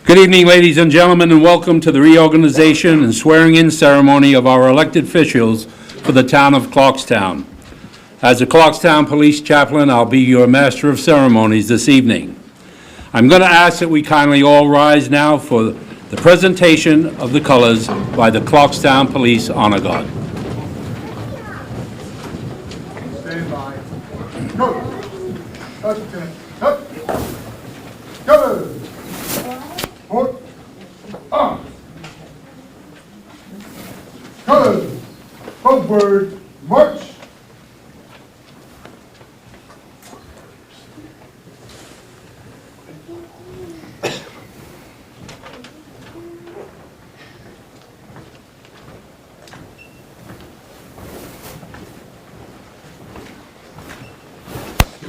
Good evening, ladies and gentlemen, and welcome to the reorganization and swearing-in ceremony of our elected officials for the town of Clarkstown. As a Clarkstown Police Chaplain, I'll be your master of ceremonies this evening. I'm going to ask that we kindly all rise now for the presentation of the colors by the Clarkstown Police Honor Guard. Stand by. Go. Cut. Go. Put. On. Colors. Forward. March.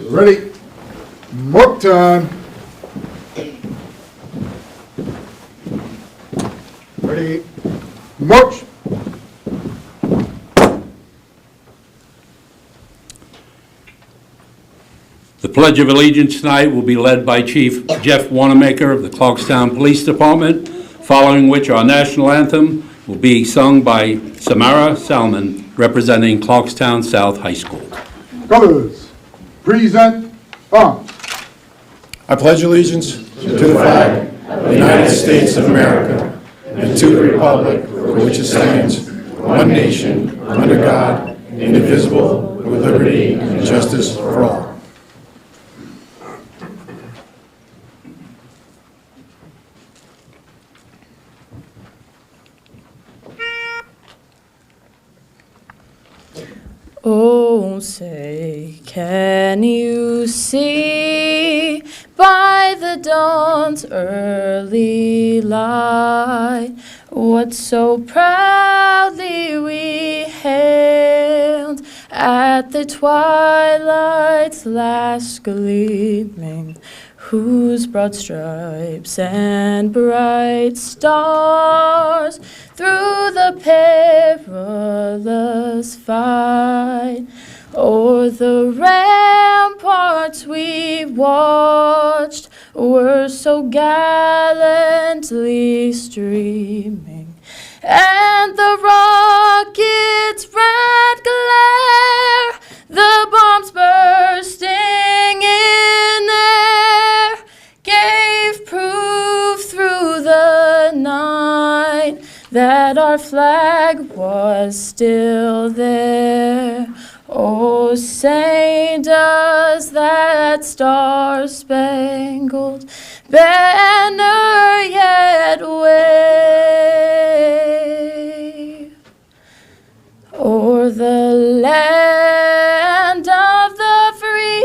Ready. Mark time. Ready. March. The Pledge of Allegiance tonight will be led by Chief Jeff Wanamaker of the Clarkstown Police Department, following which our national anthem will be sung by Samara Salmon, representing Clarkstown South High School. Colors. Present. On. I pledge allegiance to the flag of the United States of America and to the republic for which it stands, one nation, under God, indivisible, with liberty and justice for all. Oh, say, can you see by the dawn's early light what so proudly we hailed at the twilight's last gleaming, whose broad stripes and bright stars through the perilous fight o'er the ramparts we watched were so gallantly streaming, and the rocket's red glare, the bombs bursting in air, gave proof through the night that our flag was still there. Oh, say, does that star-spangled banner yet wave o'er the land of the free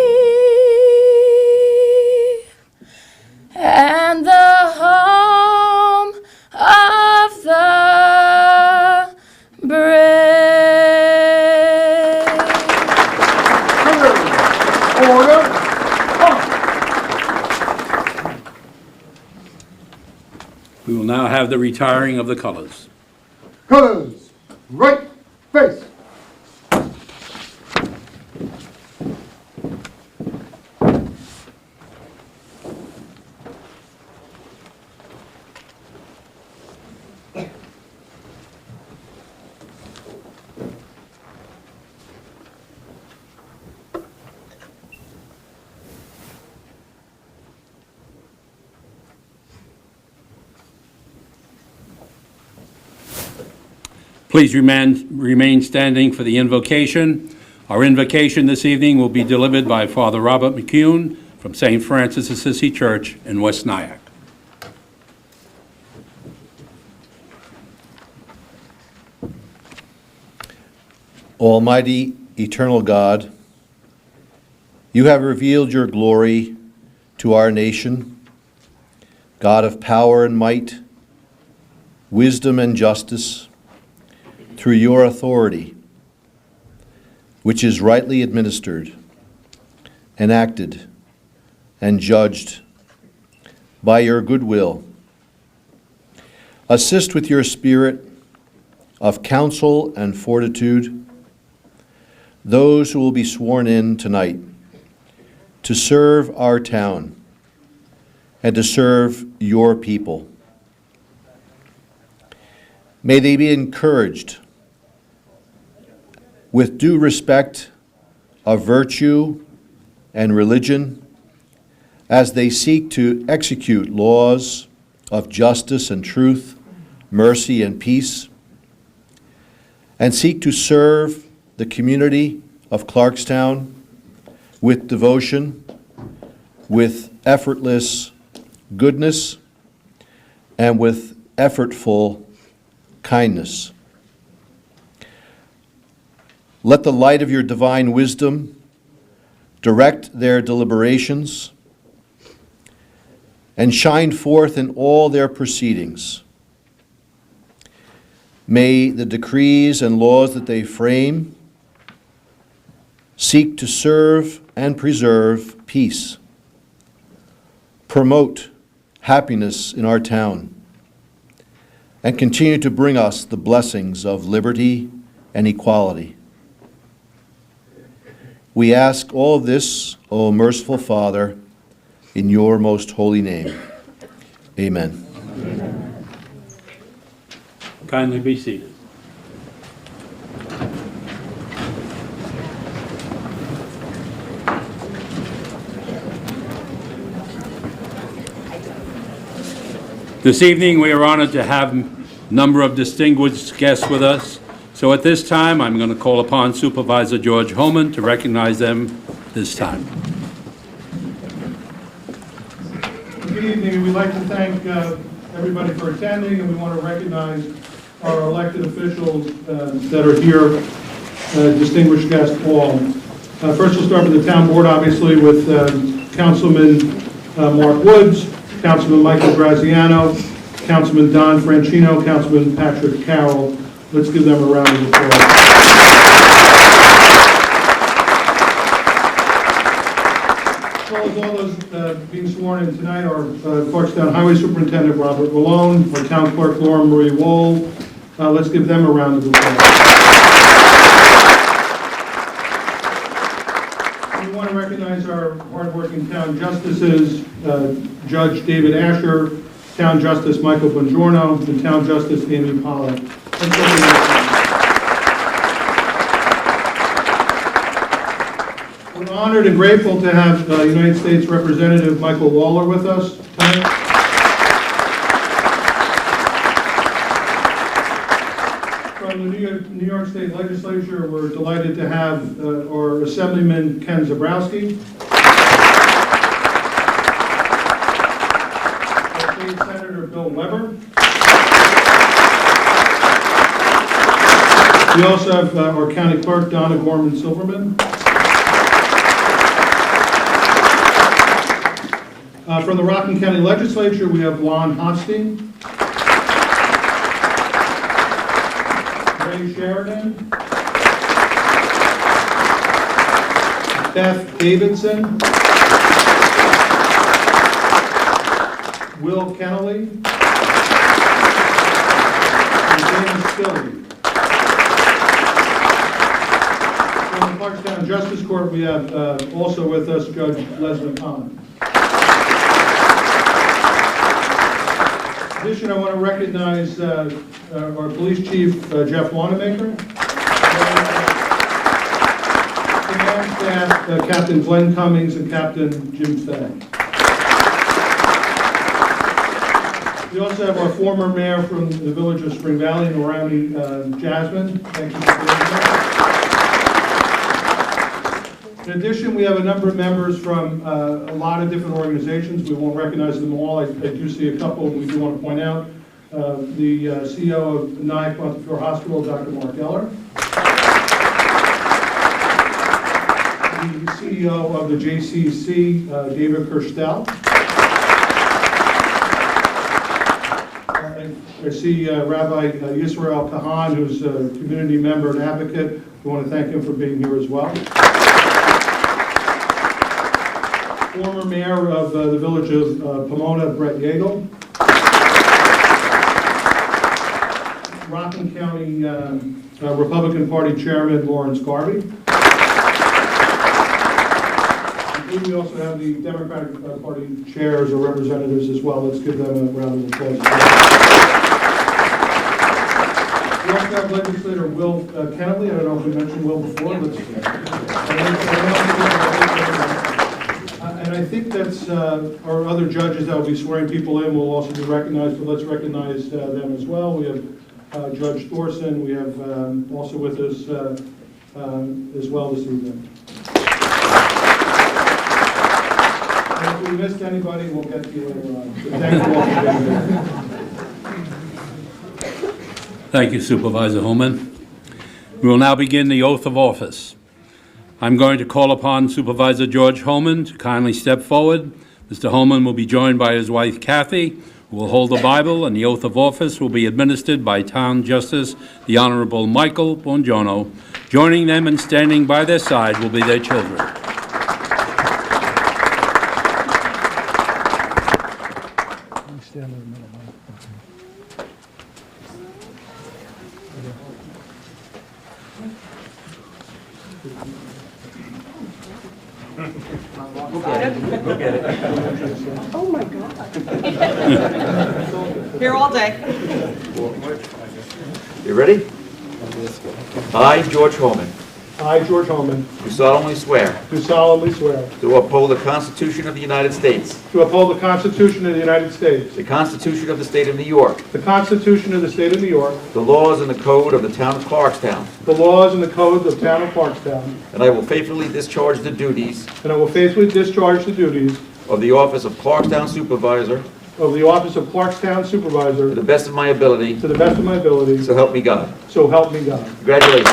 and the home of the brave? Order. On. We will now have the retiring of the colors. Colors. Right face. Please remain standing for the invocation. Our invocation this evening will be delivered by Father Robert McCune from St. Francis Assisi Church in West Nyack. Almighty, eternal God, you have revealed your glory to our nation, God of power and might, wisdom and justice, through your authority, which is rightly administered, enacted, and judged by your goodwill. Assist with your spirit of counsel and fortitude those who will be sworn in tonight to serve our town and to serve your people. May they be encouraged with due respect of virtue and religion as they seek to execute laws of justice and truth, mercy and peace, and seek to serve the community of Clarkstown with devotion, with effortless goodness, and with effortful kindness. Let the light of your divine wisdom direct their deliberations and shine forth in all their proceedings. May the decrees and laws that they frame seek to serve and preserve peace, promote happiness in our town, and continue to bring us the blessings of liberty and equality. We ask all of this, O merciful Father, in your most holy name. Amen. Kindly be seated. This evening, we are honored to have a number of distinguished guests with us. So at this time, I'm going to call upon Supervisor George Holman to recognize them this time. Good evening. We'd like to thank everybody for attending, and we want to recognize our elected officials that are here, distinguished guests all. First, we'll start with the town board, obviously, with Councilman Mark Woods, Councilman Michael Graziano, Councilman Don Franchino, Councilman Patrick Carroll. Let's give them a round of applause. As well as all those being sworn in tonight are Clarkstown Highway Superintendent Robert Malone, our Town Clerk Laura Marie Wohl. Let's give them a round of applause. We want to recognize our hardworking town justices, Judge David Asher, Town Justice Michael Bongiorno, and Town Justice Amy Pollack. We're honored and grateful to have United States Representative Michael Lawler with us tonight. From the New York State Legislature, we're delighted to have our Assemblyman Ken Zabrowski, our State Senator Bill Weber. We also have our County Clerk, Donna Gorman-Silverman. From the Rockland County Legislature, we have Lon Hosting, Ray Sheridan, Beth Davidson, Will Kennelly, and James Stilley. From the Clarkstown Justice Court, we have also with us Judge Leslie Kahn. In addition, I want to recognize our Police Chief, Jeff Wanamaker, command staff, Captain Glenn Cummings and Captain Jim Fay. We also have our former mayor from the village of Spring Valley, Narami Jasmine. Thank you for being here. In addition, we have a number of members from a lot of different organizations. We won't recognize them all. I do see a couple we do want to point out. The CEO of Nyack Montefiore Hospital, Dr. Mark Eller. The CEO of the JCC, David Kirstel. I see Rabbi Yisrael Kahan, who's a community member and advocate. We want to thank him for being here as well. Former mayor of the village of Pomona, Brett Yeagle. Rockland County Republican Party Chairman Lawrence Garvey. believe we also have the Democratic Party chairs or representatives as well. Let's give them a round of applause. We also have legislator Will Kennelly. I don't know if we mentioned Will before. And I think that's our other judges that will be swearing people in will also be recognized, but let's recognize them as well. We have Judge Thorson. We have also with us as well this evening. And if we missed anybody, we'll get to you later on. So thank you all for being here. Thank you, Supervisor Holman. We will now begin the oath of office. I'm going to call upon Supervisor George Holman to kindly step forward. Mr. Holman will be joined by his wife, Kathy, who will hold the Bible, and the oath of office will be administered by Town Justice, the Honorable Michael Bongiorno. Joining them and standing by their side will be their children. Oh, my God. Here all day. You ready? I, George Holman, I, George Holman, do solemnly swear do solemnly swear to uphold the Constitution of the United States, to uphold the Constitution of the United States, the Constitution of the State of New York, the Constitution of the State of New York, the laws and the code of the Town of Clarkstown, the laws and the codes of the Town of Clarkstown, and I will faithfully discharge the duties and I will faithfully discharge the duties of the office of Clarkstown Supervisor of the office of Clarkstown Supervisor to the best of my ability, to the best of my ability, so help me God. so help me God. Congratulations.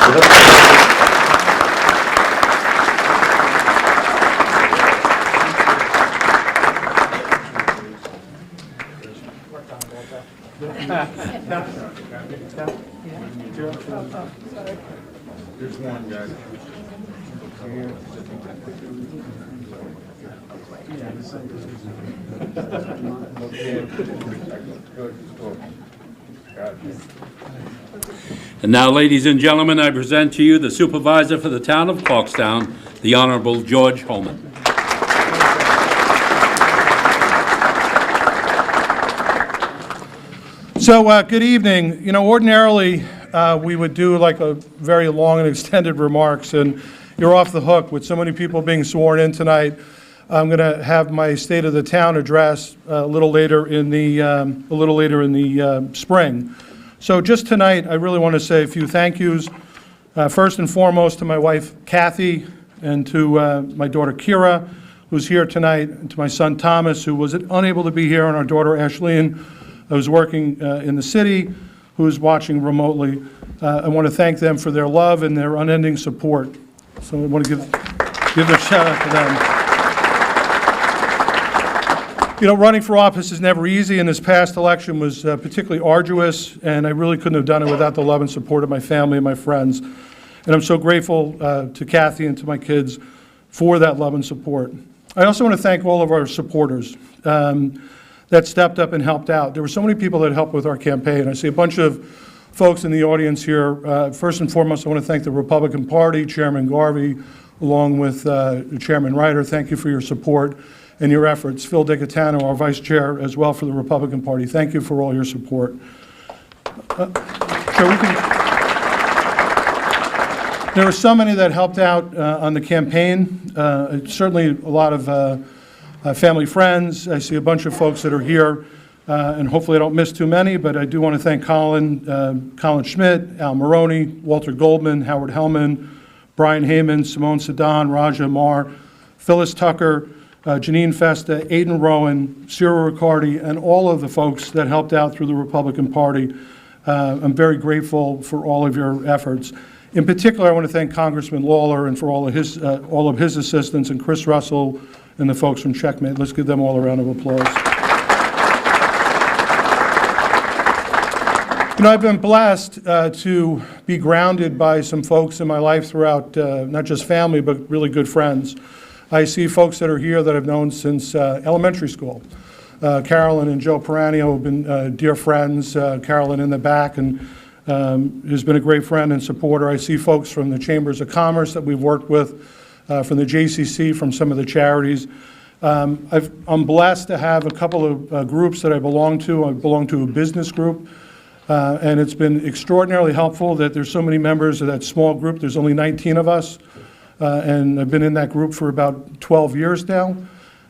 And now, ladies and gentlemen, I present to you the Supervisor for the Town of Clarkstown, the Honorable George Holman. So, good evening. You know, ordinarily, we would do like a very long and extended remarks, and you're off the hook with so many people being sworn in tonight. I'm going to have my State of the Town address a little later in the spring. So just tonight, I really want to say a few thank yous. First and foremost to my wife, Kathy, and to my daughter, Kira, who's here tonight, and to my son, Thomas, who was unable to be here, and our daughter, Ashleen, who's working in the city, who's watching remotely. I want to thank them for their love and their unending support. So I want to give a shout out to them. You know, running for office is never easy, and this past election was particularly arduous, and I really couldn't have done it without the love and support of my family and my friends. And I'm so grateful to Kathy and to my kids for that love and support. I also want to thank all of our supporters that stepped up and helped out. There were so many people that helped with our campaign. I see a bunch of folks in the audience here. First and foremost, I want to thank the Republican Party, Chairman Garvey, along with Chairman Ryder. Thank you for your support and your efforts. Phil DiCatano, our Vice Chair, as well for the Republican Party. Thank you for all your support. There were so many that helped out on the campaign. Certainly a lot of family friends. I see a bunch of folks that are here, and hopefully I don't miss too many, but I do want to thank Colin Schmidt, Al Maroney, Walter Goldman, Howard Hellman, Brian Heyman, Simone Sedan, Raja Marr, Phyllis Tucker, Janine Festa, Aidan Rowan, Cyril Riccardi, and all of the folks that helped out through the Republican Party. I'm very grateful for all of your efforts. In particular, I want to thank Congressman Lawler and for all of his assistance, and Chris Russell and the folks from Checkmate. Let's give them all a round of applause. You know, I've been blessed to be grounded by some folks in my life throughout, not just family, but really good friends. I see folks that are here that I've known since elementary school. Carolyn and Joe Peranio have been dear friends. Carolyn in the back and has been a great friend and supporter. I see folks from the Chambers of Commerce that we've worked with from the JCC, from some of the charities. I'm blessed to have a couple of groups that I belong to. I belong to a business group, and it's been extraordinarily helpful that there's so many members of that small group. There's only 19 of us, and I've been in that group for about 12 years now.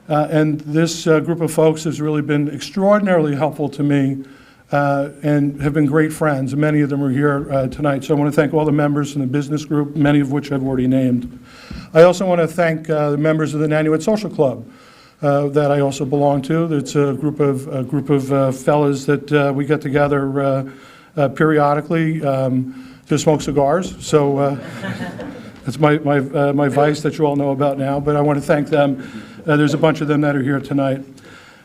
And this group of folks has really been extraordinarily helpful to me and have been great friends. And many of them are here tonight. So I want to thank all the members in the business group, many of which I've already named. I also want to thank the members of the Nanuet Social Club that I also belong to. It's a group of fellas that we get together periodically to smoke cigars. So that's my vice that you all know about now. But I want to thank them. There's a bunch of them that are here tonight.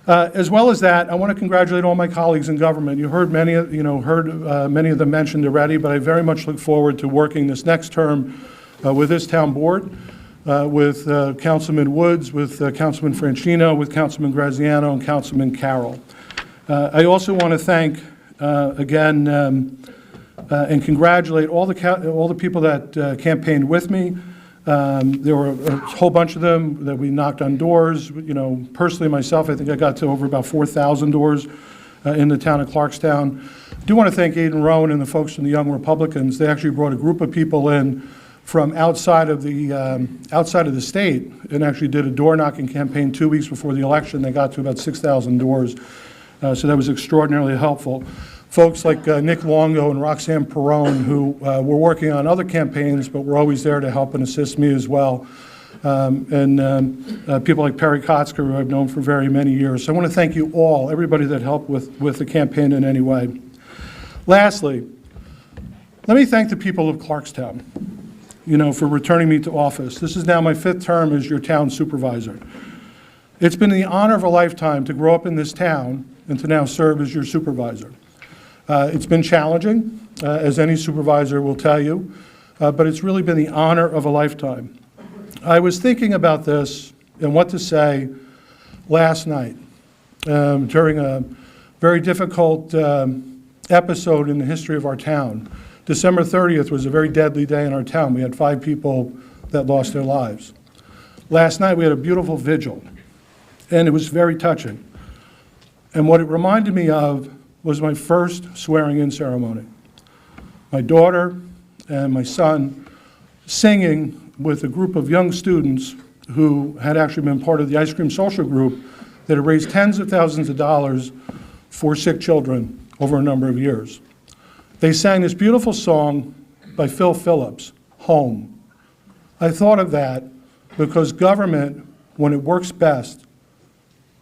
As well as that, I want to congratulate all my colleagues in government. You heard many of them mentioned already, but I very much look forward to working this next term with this town board, with Councilman Woods, with Councilman Franchino, with Councilman Graziano, and Councilman Carroll. I also want to thank again and congratulate all the people that campaigned with me. There were a whole bunch of them that we knocked on doors. Personally myself, I think I got to over about 4,000 doors in the town of Clarkstown. I do want to thank Aidan Rowan and the folks from the Young Republicans. They actually brought a group of people in from outside of the state and actually did a door knocking campaign 2 weeks before the election. They got to about 6,000 doors, so that was extraordinarily helpful. Folks like Nick Longo and Roxanne Perrone, who were working on other campaigns, but were always there to help and assist me as well. And people like Perry Kotzker, who I've known for very many years. So I want to thank you all, everybody that helped with the campaign in any way. Lastly, let me thank the people of Clarkstown, for returning me to office. This is now my 5th term as your town supervisor. It's been the honor of a lifetime to grow up in this town and to now serve as your supervisor. It's been challenging, as any supervisor will tell you, but it's really been the honor of a lifetime. I was thinking about this and what to say last night during a very difficult episode in the history of our town. December 30th was a very deadly day in our town. We had 5 people that lost their lives. Last night we had a beautiful vigil, and it was very touching. And what it reminded me of was my first swearing-in ceremony. My daughter and my son singing with a group of young students who had actually been part of the ice cream social group that had raised tens of thousands of dollars for sick children over a number of years. They sang this beautiful song by Phil Phillips, Home. I thought of that because government, when it works best,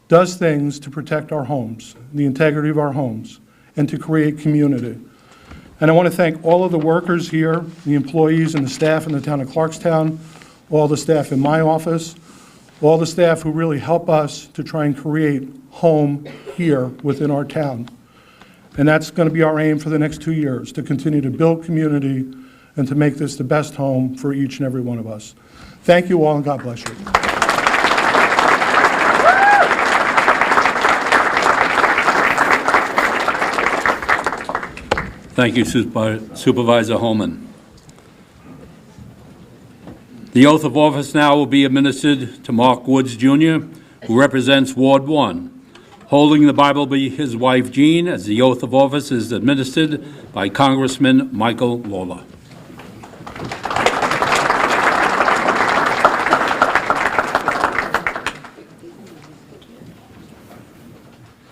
does things to protect our homes, the integrity of our homes, and to create community. And I want to thank all of the workers here, the employees and the staff in the town of Clarkstown, all the staff in my office, all the staff who really help us to try and create home here within our town. And that's going to be our aim for the next 2 years, to continue to build community and to make this the best home for each and every one of us. Thank you all, and God bless you. Thank you, Supervisor Holman. The oath of office now will be administered to Mark Woods, Jr., who represents Ward 1. Holding the Bible will be his wife, Jean, as the oath of office is administered by Congressman Michael Lawler.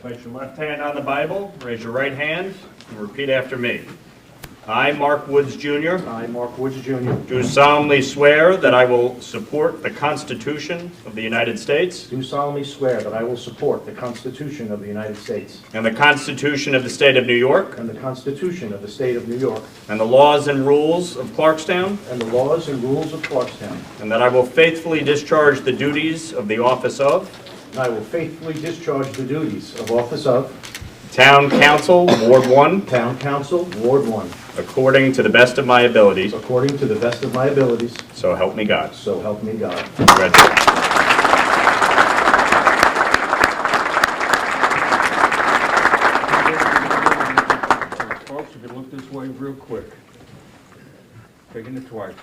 Place your left hand on the Bible, raise your right hand, and repeat after me. I, Mark Woods, Jr. I, Mark Woods, Jr. do solemnly swear that I will support the Constitution of the United States do solemnly swear that I will support the Constitution of the United States and the Constitution of the State of New York and the Constitution of the State of New York and the laws and rules of Clarkstown, and the laws and rules of Clarkstown. and that I will faithfully discharge the duties of the office of And I will faithfully discharge the duties of office of Town Council, Ward 1, Town Council, Ward 1, according to the best of my abilities, according to the best of my abilities, so help me God. so help me God. Congratulations. Folks, if you look this way real quick. Taking it twice.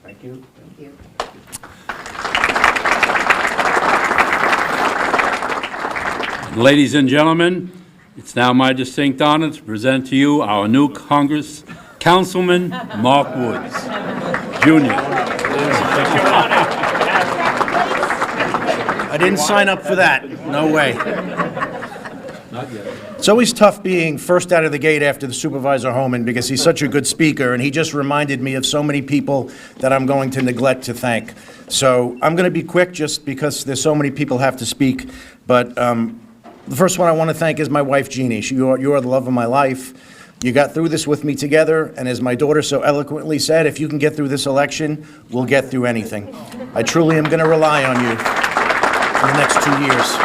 Thank you. Ladies and gentlemen, it's now my distinct honor to present to you our new Councilman Mark Woods, Jr. I didn't sign up for that. No way. It's always tough being first out of the gate after the Supervisor Homan because he's such a good speaker, and he just reminded me of so many people that I'm going to neglect to thank. So I'm going to be quick just because there's so many people have to speak. But the first one I want to thank is my wife, Jeannie. You are the love of my life. You got through this with me together, and as my daughter so eloquently said, if you can get through this election, we'll get through anything. I truly am going to rely on you in the next 2 years.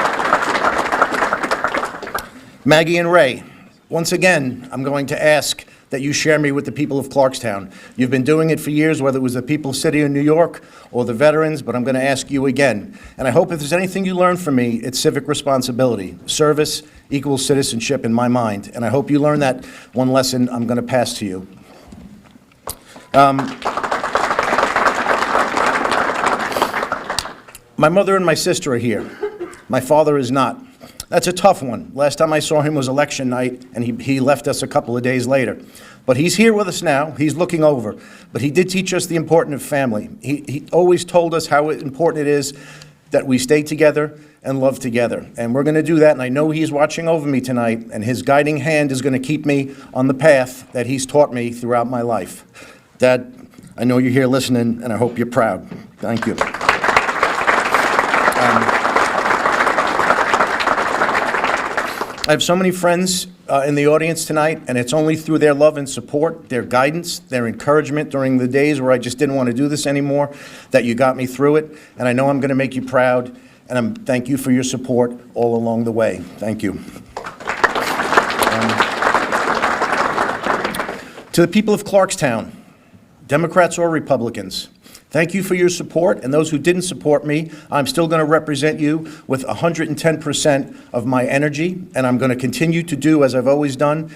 Maggie and Ray, once again, I'm going to ask that you share me with the people of Clarkstown. You've been doing it for years, whether it was the people of the city of New York or the veterans, but I'm going to ask you again. And I hope if there's anything you learn from me, it's civic responsibility. Service equals citizenship in my mind. And I hope you learn that one lesson I'm going to pass to you. My mother and my sister are here. My father is not. That's a tough one. Last time I saw him was election night, and he left us a couple of days later. But he's here with us now. He's looking over. But he did teach us the importance of family. He always told us how important it is that we stay together and love together. And we're going to do that, and I know he's watching over me tonight, and his guiding hand is going to keep me on the path that he's taught me throughout my life. Dad, I know you're here listening, and I hope you're proud. Thank you. I have so many friends in the audience tonight, and it's only through their love and support, their guidance, their encouragement during the days where I just didn't want to do this anymore, that you got me through it. And I know I'm going to make you proud, and thank you for your support all along the way. Thank you. To the people of Clarkstown, Democrats or Republicans, thank you for your support, and those who didn't support me, I'm still going to represent you with 110% of my energy, and I'm going to continue to do as I've always done,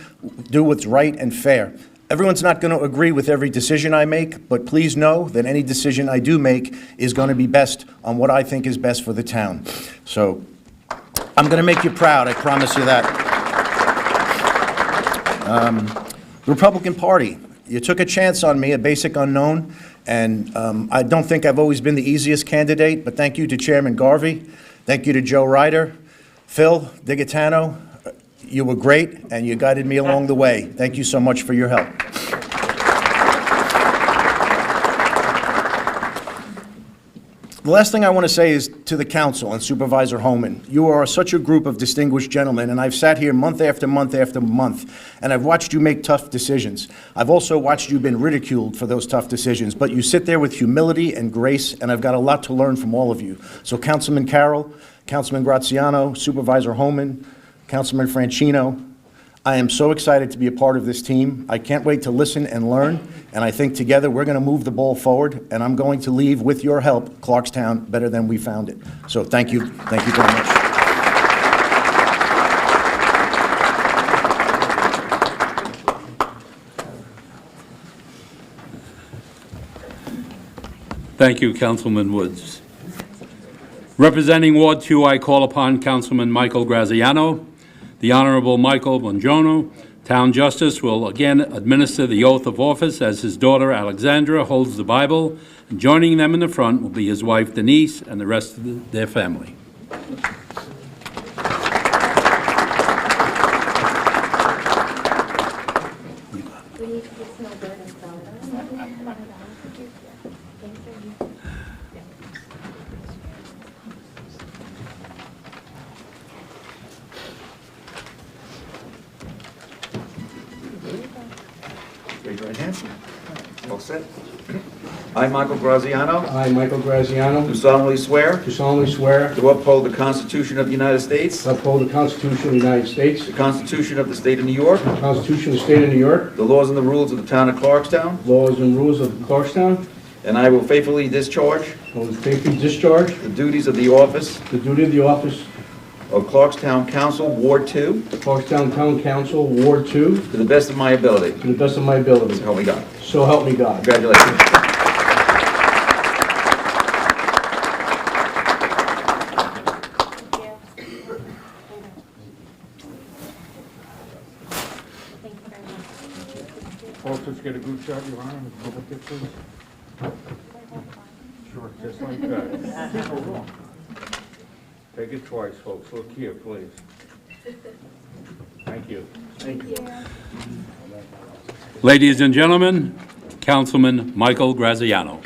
do what's right and fair. Everyone's not going to agree with every decision I make, but please know that any decision I do make is going to be best on what I think is best for the town. So I'm going to make you proud, I promise you that. The Republican Party, you took a chance on me, a basic unknown, and I don't think I've always been the easiest candidate, but thank you to Chairman Garvey. Thank you to Joe Ryder. Phil Digatano, you were great, and you guided me along the way. Thank you so much for your help. The last thing I want to say is to the council and Supervisor Homan. You are such a group of distinguished gentlemen, and I've sat here month after month after month, and I've watched you make tough decisions. I've also watched you been ridiculed for those tough decisions, but you sit there with humility and grace, and I've got a lot to learn from all of you. So Councilman Carroll, Councilman Graziano, Supervisor Homan, Councilman Franchino, I am so excited to be a part of this team. I can't wait to listen and learn, and I think together we're going to move the ball forward, and I'm going to leave, with your help, Clarkstown better than we found it. So thank you very much. Thank you, Councilman Woods. Representing Ward 2, I call upon Councilman Michael Graziano. The Honorable Michael Bongiorno, Town Justice, will again administer the oath of office as his daughter Alexandra holds the Bible. And joining them in the front will be his wife Denise and the rest of their family. Raise your right hand. All set. I, Michael Graziano, I, Michael Graziano, do solemnly swear do solemnly swear to uphold the Constitution of the United States, to uphold the Constitution of the United States, the Constitution of the State of New York, the Constitution of the State of New York, the laws and the rules of the town of Clarkstown, laws and rules of Clarkstown, and I will faithfully discharge I will faithfully discharge the duties of the office the duty of the office of Clarkstown Council, Ward 2, of Clarkstown Town Council, Ward 2, to the best of my ability. to the best of my ability. So help me God. So help me God. Congratulations. Folks, let's get a group shot, Your Honor, and go up there, please. Sure, just like that. Take it twice, folks. Look here, please. Thank you. Thank you. Ladies and gentlemen, Councilman Michael Graziano.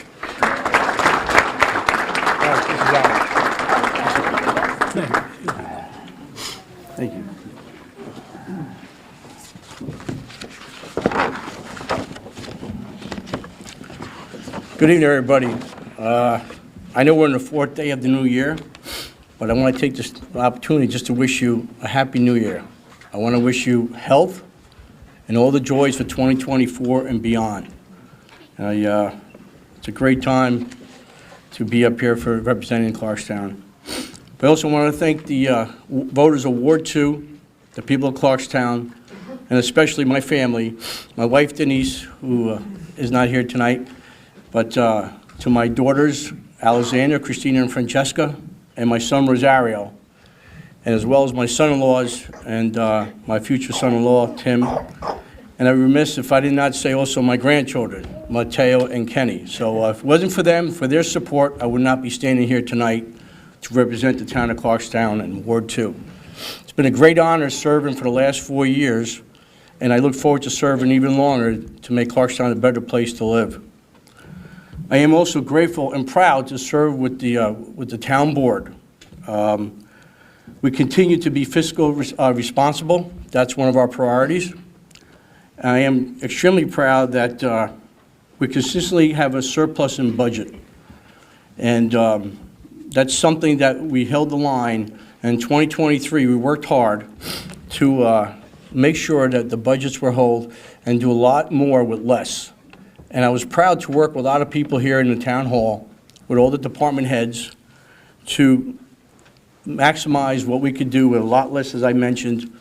Thank you. Good evening, everybody. I know we're in the fourth day of the new year, but I want to take this opportunity just to wish you a happy new year. I want to wish you health and all the joys for 2024 and beyond. It's a great time to be up here for representing Clarkstown. But I also want to thank the voters of Ward 2, the people of Clarkstown, and especially my family, my wife Denise, who is not here tonight, but to my daughters, Alexandra, Christina, and Francesca, and my son Rosario, and as well as my son-in-laws and my future son-in-law, Tim. And I'm remiss if I did not say also my grandchildren, Mateo and Kenny. So if it wasn't for them, for their support, I would not be standing here tonight to represent the town of Clarkstown and Ward 2. It's been a great honor serving for the last 4 years, and I look forward to serving even longer to make Clarkstown a better place to live. I am also grateful and proud to serve with the town board. We continue to be fiscally responsible. That's one of our priorities. I am extremely proud that we consistently have a surplus in budget. And that's something that we held the line. In 2023, we worked hard to make sure that the budgets were held and do a lot more with less. And I was proud to work with a lot of people here in the town hall, with all the department heads, to maximize what we could do with a lot less, as I mentioned,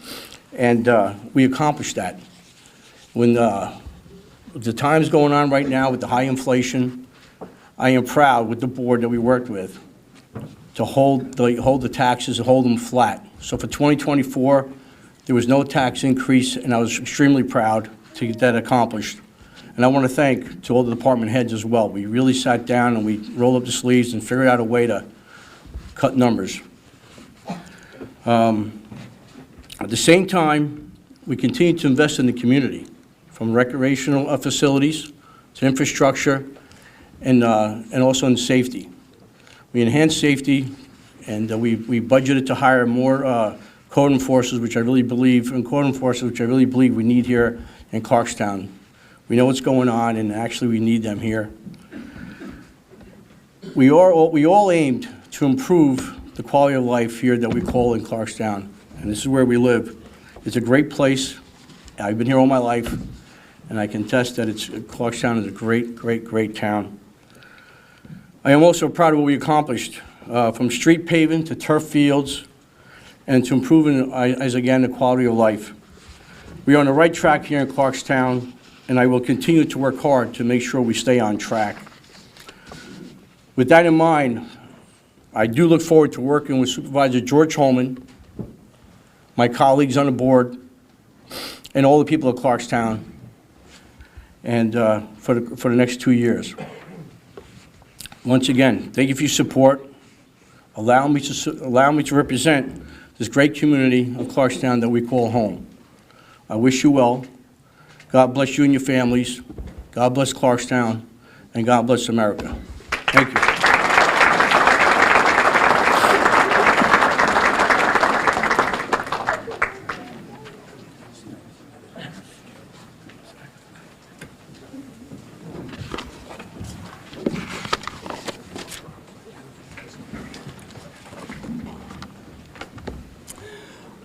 and we accomplished that. When the times going on right now with the high inflation, I am proud with the board that we worked with to hold the taxes and hold them flat. So for 2024, there was no tax increase, and I was extremely proud to get that accomplished. And I want to thank to all the department heads as well. We really sat down and we rolled up the sleeves and figured out a way to cut numbers. At the same time, we continue to invest in the community, from recreational facilities to infrastructure and also in safety. We enhanced safety, and we budgeted to hire more code enforcers, which I really believe we need here in Clarkstown. We know what's going on, and actually we need them here. We all aimed to improve the quality of life here that we call in Clarkstown, and this is where we live. It's a great place. I've been here all my life, and I can attest that Clarkstown is a great, great, great town. I am also proud of what we accomplished, from street paving to turf fields, and to improving, as again, the quality of life. We are on the right track here in Clarkstown, and I will continue to work hard to make sure we stay on track. With that in mind, I do look forward to working with Supervisor George Holman, my colleagues on the board, and all the people of Clarkstown, and for the next 2 years. Once again, thank you for your support. Allow me to represent this great community of Clarkstown that we call home. I wish you well. God bless you and your families. God bless Clarkstown, and God bless America. Thank you.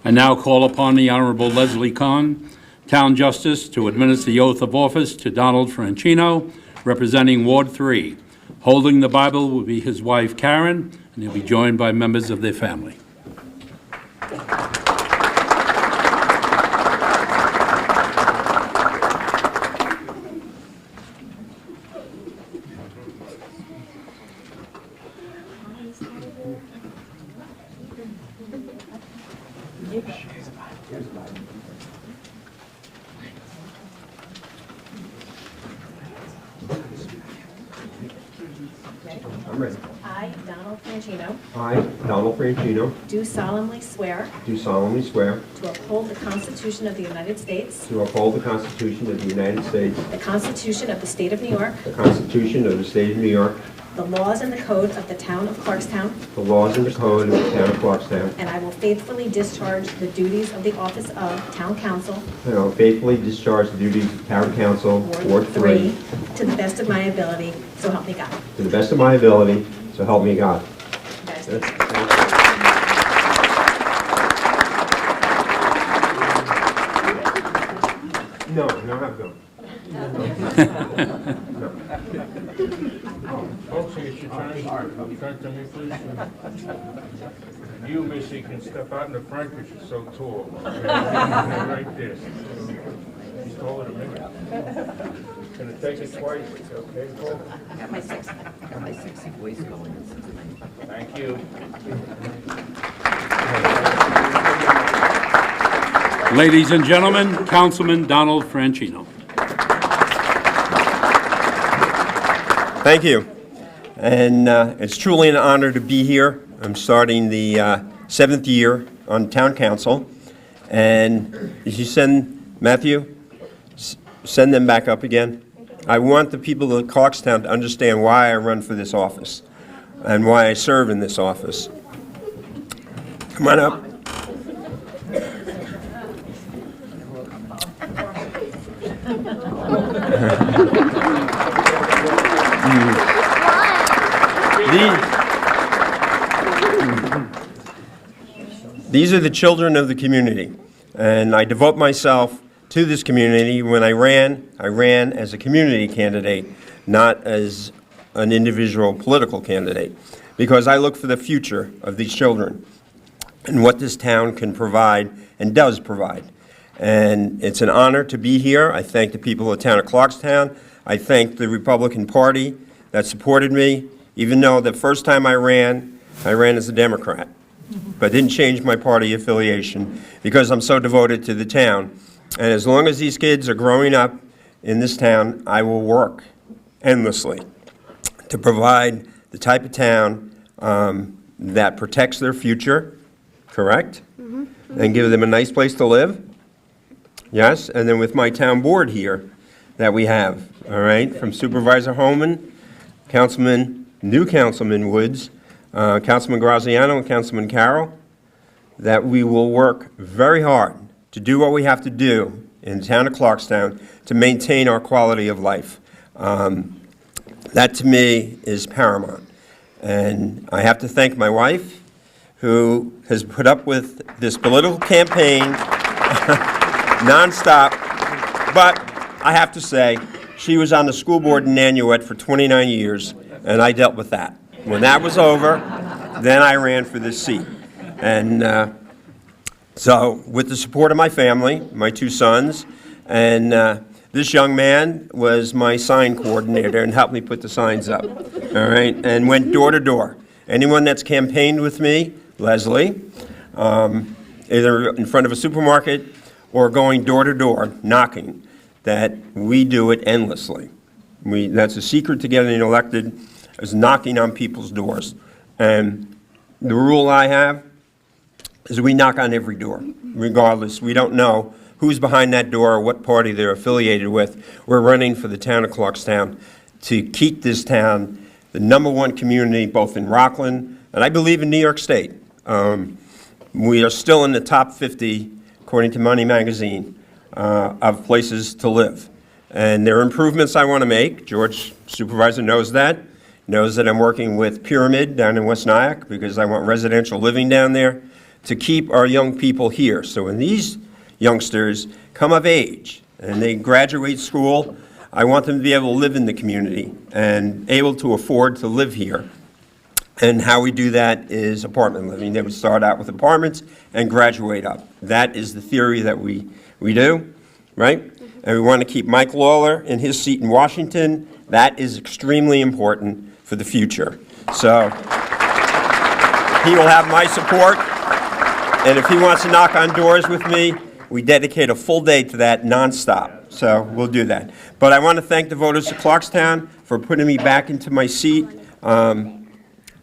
I now call upon the Honorable Leslie Kahn, Town Justice, to administer the oath of office to Donald Franchino, representing Ward 3. Holding the Bible will be his wife, Karen, and he'll be joined by members of their family. I'm ready. I, Donald Franchino, I, Donald Franchino, do solemnly swear do solemnly swear to uphold the Constitution of the United States, to uphold the Constitution of the United States, the Constitution of the State of New York, the Constitution of the State of New York, the laws and the code of the Town of Clarkstown, the laws and the code of the Town of Clarkstown, and I will faithfully discharge the duties of the office of Town Council, and I will faithfully discharge the duties of Town Council, Ward 3, to the best of my ability, so help me God. to the best of my ability, so help me God. Congratulations. No, no, have go. Folks, you should turn to me, please. You, Missy, can step out in the front because you're so tall. Right there. She's taller than me. Gonna take it twice, okay, Paul? I got my sexy voice going. Thank you. Ladies and gentlemen, Councilman Donald Franchino. Thank you. And it's truly an honor to be here. I'm starting the 7th year on Town Council. And did you send, Matthew, send them back up again? I want the people of Clarkstown to understand why I run for this office and why I serve in this office. Come on up. These are the children of the community, and I devote myself to this community. When I ran as a community candidate, not as an individual political candidate, because I look for the future of these children and what this town can provide and does provide. And it's an honor to be here. I thank the people of the town of Clarkstown. I thank the Republican Party that supported me, even though the first time I ran as a Democrat, but didn't change my party affiliation because I'm so devoted to the town. And as long as these kids are growing up in this town, I will work endlessly to provide the type of town that protects their future, correct? And give them a nice place to live. Yes, and then with my town board here that we have, all right, from Supervisor Holman, new Councilman Woods, Councilman Graziano, and Councilman Carroll, that we will work very hard to do what we have to do in the town of Clarkstown to maintain our quality of life. That to me is paramount. And I have to thank my wife, who has put up with this political campaign nonstop, but I have to say, she was on the school board in Nanuet for 29 years, and I dealt with that. When that was over, then I ran for this seat. And so with the support of my family, my 2 sons, and this young man was my sign coordinator and helped me put the signs up, all right, and went door to door. Anyone that's campaigned with me, Leslie, either in front of a supermarket or going door to door, knocking, that we do it endlessly. That's a secret to getting elected, is knocking on people's doors. And the rule I have is we knock on every door, regardless. We don't know who's behind that door or what party they're affiliated with. We're running for the town of Clarkstown to keep this town the #1 community, both in Rockland and I believe in New York State. We are still in the top 50, according to Money Magazine, of places to live. And there are improvements I want to make. George, supervisor, knows that I'm working with Pyramid down in West Nyack because I want residential living down there to keep our young people here. So when these youngsters come of age and they graduate school, I want them to be able to live in the community and able to afford to live here. And how we do that is apartment living. They would start out with apartments and graduate up. That is the theory that we do, right? And we want to keep Mike Lawler in his seat in Washington. That is extremely important for the future. So he will have my support. And if he wants to knock on doors with me, we dedicate a full day to that nonstop. So we'll do that. But I want to thank the voters of Clarkstown for putting me back into my seat.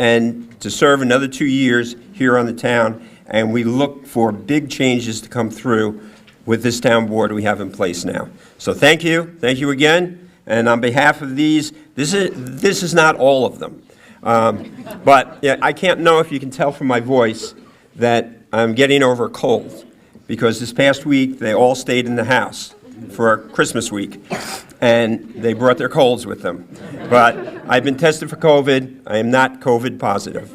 and to serve another 2 years here on the town, and we look for big changes to come through with this town board we have in place now. So thank you again, and on behalf of these, this is not all of them. But yeah, I can't know if you can tell from my voice that I'm getting over a cold, because this past week, they all stayed in the house for Christmas week, and they brought their colds with them. But I've been tested for COVID. I am not COVID positive.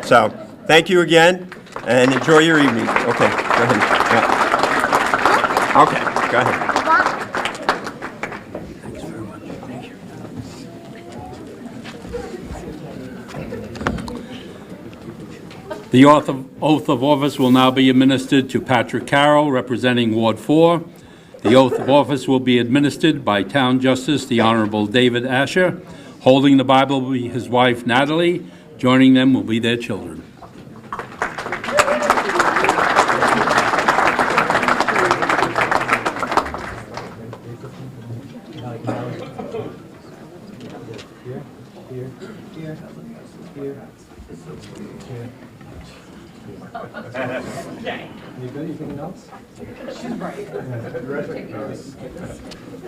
So thank you again, and enjoy your evening. Okay, go ahead. Yeah. Okay, go ahead. The oath of office will now be administered to Patrick Carroll, representing Ward 4. The oath of office will be administered by Town Justice, the Honorable David Asher. Holding the Bible will be his wife, Natalie. Joining them will be their children. You good? You taking notes?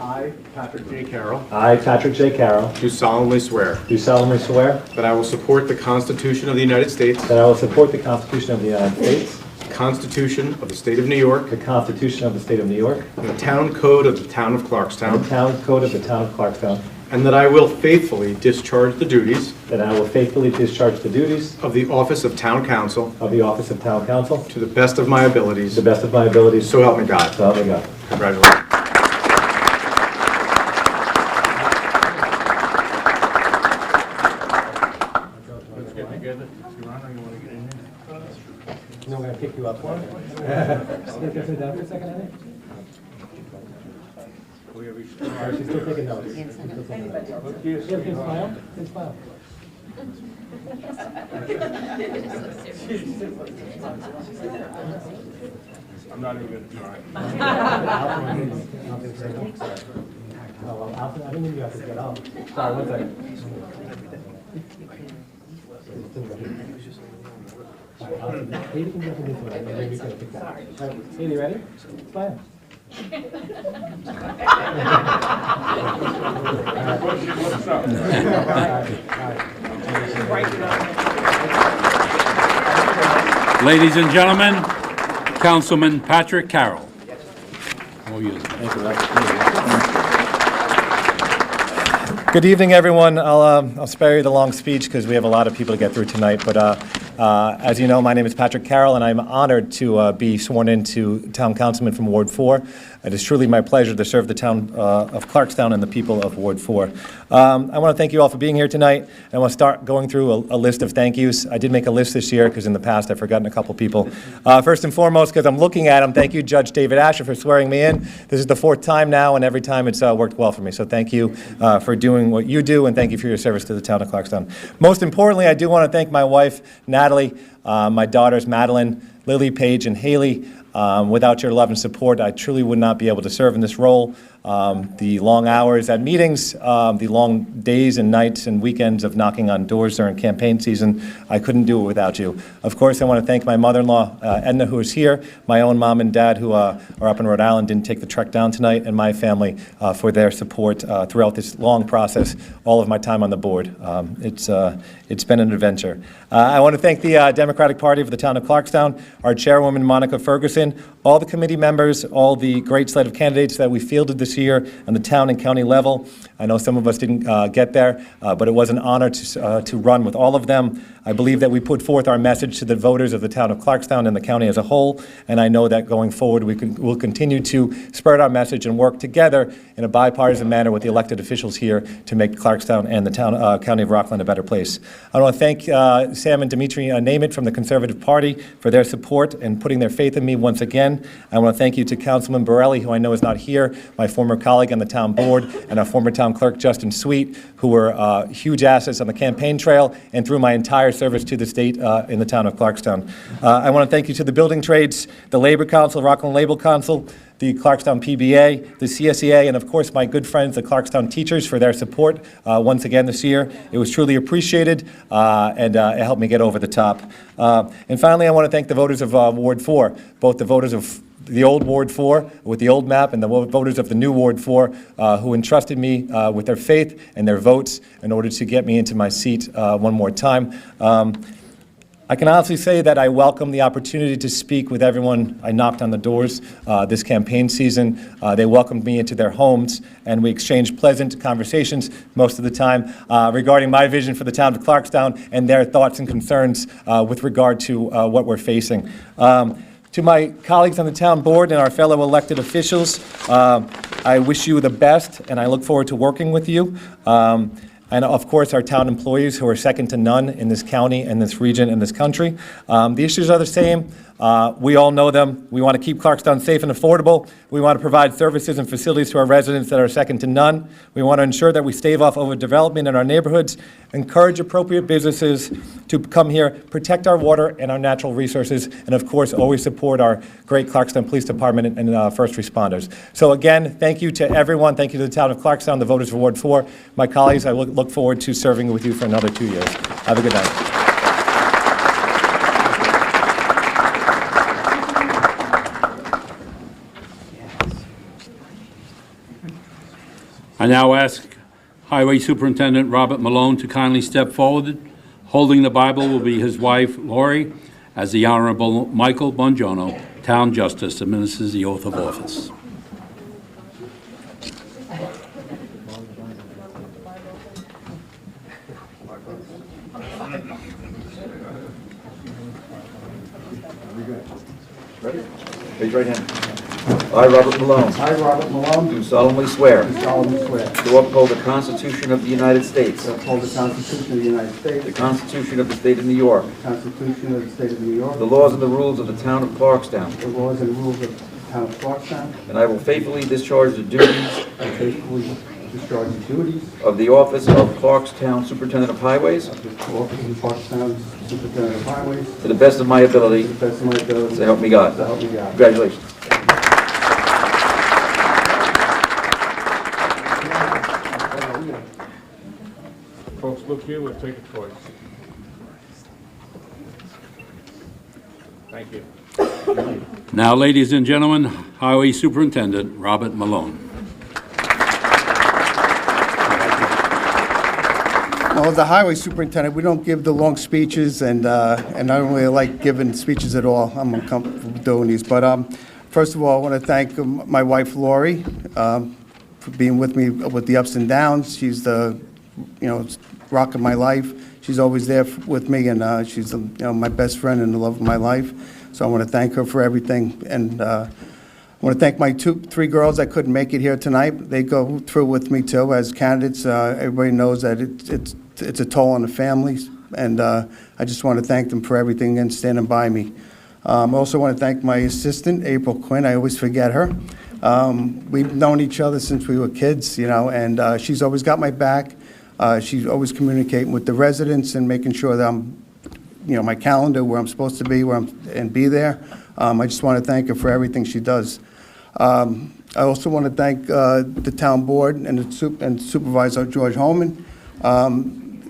I, Patrick J. Carroll, I, Patrick J. Carroll, do solemnly swear do solemnly swear that I will support the Constitution of the United States, that I will support the Constitution of the United States, the Constitution of the State of New York, the Constitution of the State of New York, and the Town Code of the Town of and Clarkstown, the Town Code of the Town of Clarkstown, and that I will faithfully discharge the duties that I will faithfully discharge the duties of the office of Town Council of the office of Town Council to the best of my abilities, to the best of my abilities, so help me God. so help me God. Congratulations. You know, I'm gonna pick you up one. Sit down for a second, honey. She's still taking notes. She's still taking notes. Yeah, can smile. Can smile. I'm not even going to try. I didn't mean you have to get up. Sorry, one second. Haley can jump in this one, and then you can pick that. All right, Haley, ready? Smile. What's up? Ladies and gentlemen, Councilman Patrick Carroll. All yours. Good evening, everyone. I'll spare you the long speech because we have a lot of people to get through tonight. But as you know, my name is Patrick Carroll, and I'm honored to be sworn into Town Councilman from Ward 4. It is truly my pleasure to serve the town of Clarkstown and the people of Ward 4. I want to thank you all for being here tonight. I want to start going through a list of thank yous. I did make a list this year because in the past I've forgotten a couple people. First and foremost, because I'm looking at them, thank you, Judge David Asher, for swearing me in. This is the 4th time now, and every time it's worked well for me. So thank you for doing what you do, and thank you for your service to the town of Clarkstown. Most importantly, I do want to thank my wife, Natalie, my daughters, Madeline, Lily, Paige, and Haley. Without your love and support, I truly would not be able to serve in this role. The long hours at meetings, the long days and nights and weekends of knocking on doors during campaign season, I couldn't do it without you. Of course, I want to thank my mother-in-law, Edna, who is here, my own mom and dad, who are up in Rhode Island, didn't take the trek down tonight, and my family for their support throughout this long process, all of my time on the board. It's been an adventure. I want to thank the Democratic Party of the town of Clarkstown, our chairwoman, Monica Ferguson, all the committee members, all the great slate of candidates that we fielded this year on the town and county level. I know some of us didn't get there, but it was an honor to run with all of them. I believe that we put forth our message to the voters of the town of Clarkstown and the county as a whole, and I know that going forward we'll continue to spread our message and work together in a bipartisan manner with the elected officials here to make Clarkstown and the county of Rockland a better place. I want to thank Sam and Dimitri Namit from the Conservative Party for their support and putting their faith in me once again. I want to thank you to Councilman Borelli, who I know is not here, my former colleague on the town board, and our former town clerk, Justin Sweet, who were huge assets on the campaign trail and through my entire service to the state in the town of Clarkstown. I want to thank you to the building trades, the Labor Council, Rockland Labor Council, the Clarkstown PBA, the CSEA, and of course my good friends, the Clarkstown teachers, for their support once again this year. It was truly appreciated, and it helped me get over the top. And finally, I want to thank the voters of Ward 4, both the voters of the old Ward 4 with the old map and the voters of the new Ward 4 who entrusted me with their faith and their votes in order to get me into my seat one more time. I can honestly say that I welcome the opportunity to speak with everyone I knocked on the doors this campaign season. They welcomed me into their homes, and we exchanged pleasant conversations most of the time regarding my vision for the town of Clarkstown and their thoughts and concerns with regard to what we're facing. To my colleagues on the town board and our fellow elected officials, I wish you the best, and I look forward to working with you. And of course, our town employees, who are second to none in this county and this region and this country. The issues are the same. We all know them. We want to keep Clarkstown safe and affordable. We want to provide services and facilities to our residents that are second to none. We want to ensure that we stave off overdevelopment in our neighborhoods, encourage appropriate businesses to come here, protect our water and our natural resources, and of course, always support our great Clarkstown Police Department and first responders. So again, thank you to everyone. Thank you to the town of Clarkstown, the voters of Ward 4. My colleagues, I look forward to serving with you for another 2 years. Have a good night. I now ask Highway Superintendent Robert Malone to kindly step forward. Holding the Bible will be his wife, Lori, as the Honorable Michael Bongiorno, Town Justice, administers the oath of office. Ready? Raise your right hand. I, Robert Malone, I, Robert Malone, do solemnly swear do solemnly swear to uphold the Constitution of the United States, to uphold the Constitution of the United States, the Constitution of the State of New York, the Constitution of the State of New York, the laws and the rules of the town of Clarkstown, the laws and rules of the town of Clarkstown, and I will faithfully discharge the duties and faithfully discharge the duties of the office of Clarkstown Superintendent of Highways of the office of Clarkstown Superintendent of Highways to the best of my ability, to the best of my ability, so help me God. so help me God. Congratulations. Folks, look here, we'll take a choice. Thank you. Now, ladies and gentlemen, Highway Superintendent Robert Malone. Well, as the highway superintendent, we don't give the long speeches, and I don't really like giving speeches at all. I'm uncomfortable doing these. But first of all, I want to thank my wife, Lori, for being with me with the ups and downs. She's the, rock of my life. She's always there with me, and she's, my best friend and the love of my life. So I want to thank her for everything. And I want to thank my three girls that couldn't make it here tonight. They go through with me too as candidates. Everybody knows that it's a toll on the families, and I just want to thank them for everything and standing by me. I also want to thank my assistant, April Quinn. I always forget her. We've known each other since we were kids, and she's always got my back. She's always communicating with the residents and making sure that I'm, my calendar, where I'm supposed to be, and be there. I just want to thank her for everything she does. I also want to thank the town board and Supervisor George Holman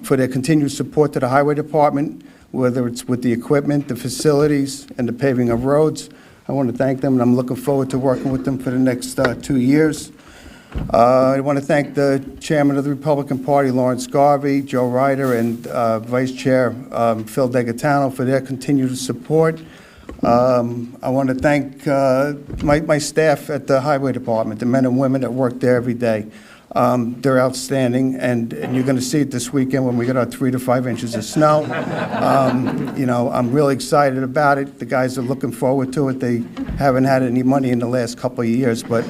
for their continued support to the highway department, whether it's with the equipment, the facilities, and the paving of roads. I want to thank them, and I'm looking forward to working with them for the next 2 years. I want to thank the chairman of the Republican Party, Lawrence Garvey, Joe Ryder, and Vice Chair Phil Degatano for their continued support. I want to thank my staff at the Highway Department, the men and women that work there every day. They're outstanding, and you're going to see it this weekend when we get our 3 to 5 inches of snow. I'm really excited about it. The guys are looking forward to it. They haven't had any money in the last couple of years, but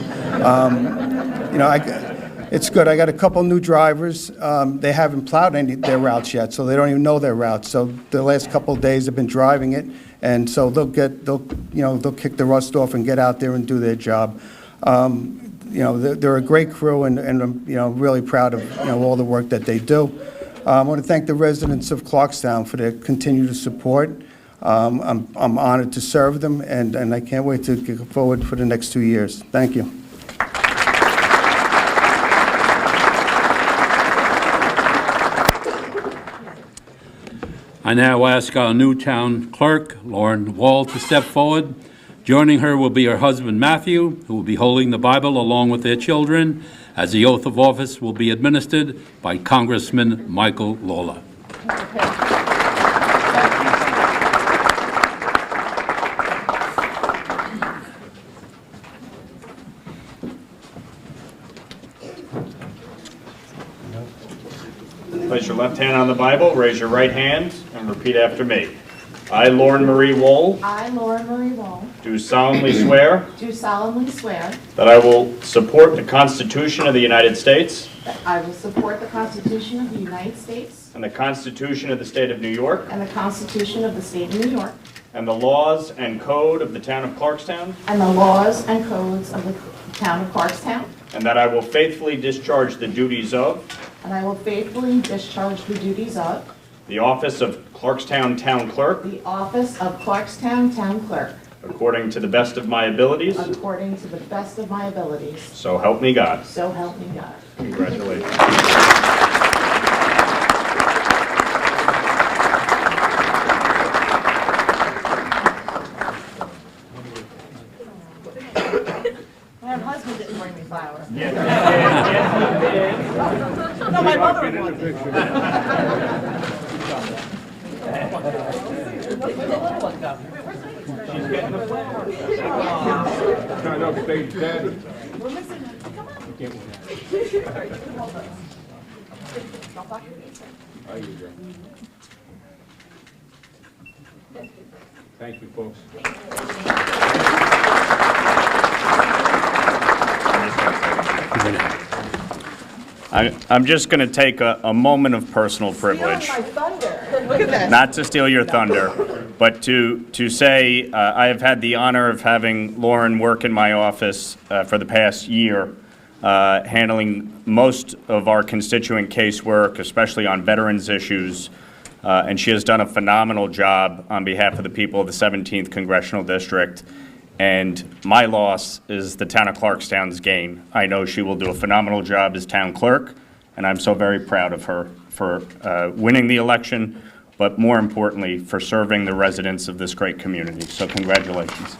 it's good. I got a couple new drivers. They haven't plowed their routes yet, so they don't even know their routes. So the last couple of days they've been driving it, and so they'll kick the rust off and get out there and do their job. They're a great crew, and I'm really proud of all the work that they do. I want to thank the residents of Clarkstown for their continued support. I'm honored to serve them, and I can't wait to go forward for the next 2 years. Thank you. I now ask our new town clerk, Lauren Wall, to step forward. Joining her will be her husband, Matthew, who will be holding the Bible along with their children, as the oath of office will be administered by Congressman Michael Lawler. Place your left hand on the Bible, raise your right hand, and repeat after me. I, Lauren Marie Wohl, I, Lauren Marie Wall, do solemnly swear do solemnly swear that I will support the Constitution of the United States that I will support the Constitution of the United States and the Constitution of the State of New York and the Constitution of the State of New York and the laws and code of the town of Clarkstown, and the laws and codes of the town of Clarkstown, and that I will faithfully discharge the duties of and I will faithfully discharge the duties of the office of Clarkstown Town Clerk the office of Clarkstown Town Clerk according to the best of my abilities, according to the best of my abilities. so help me God. So help me God. Congratulations. My husband didn't bring me flowers. No, my mother-in-law did. I know, stage daddy. There you go. Thank you, folks. I'm just going to take a moment of personal privilege. Not to steal your thunder, but to say I have had the honor of having Lauren work in my office for the past year, handling most of our constituent casework, especially on veterans issues, and she has done a phenomenal job on behalf of the people of the 17th Congressional District. And my loss is the town of Clarkstown's gain. I know she will do a phenomenal job as town clerk, and I'm so very proud of her for winning the election, but more importantly, for serving the residents of this great community. So congratulations.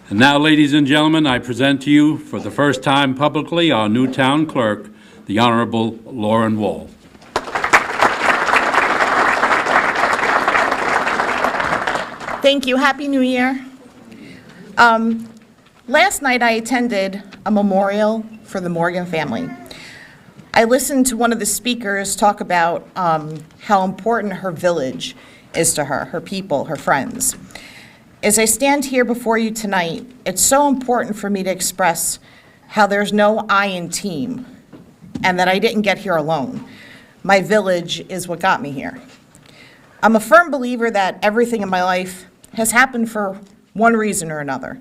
And now, ladies and gentlemen, I present to you for the first time publicly our new town clerk, the Honorable Lauren Wall. Thank you. Happy New Year. Last night I attended a memorial for the Morgan family. I listened to one of the speakers talk about how important her village is to her people, her friends. As I stand here before you tonight, it's so important for me to express how there's no I in team and that I didn't get here alone. My village is what got me here. I'm a firm believer that everything in my life has happened for one reason or another.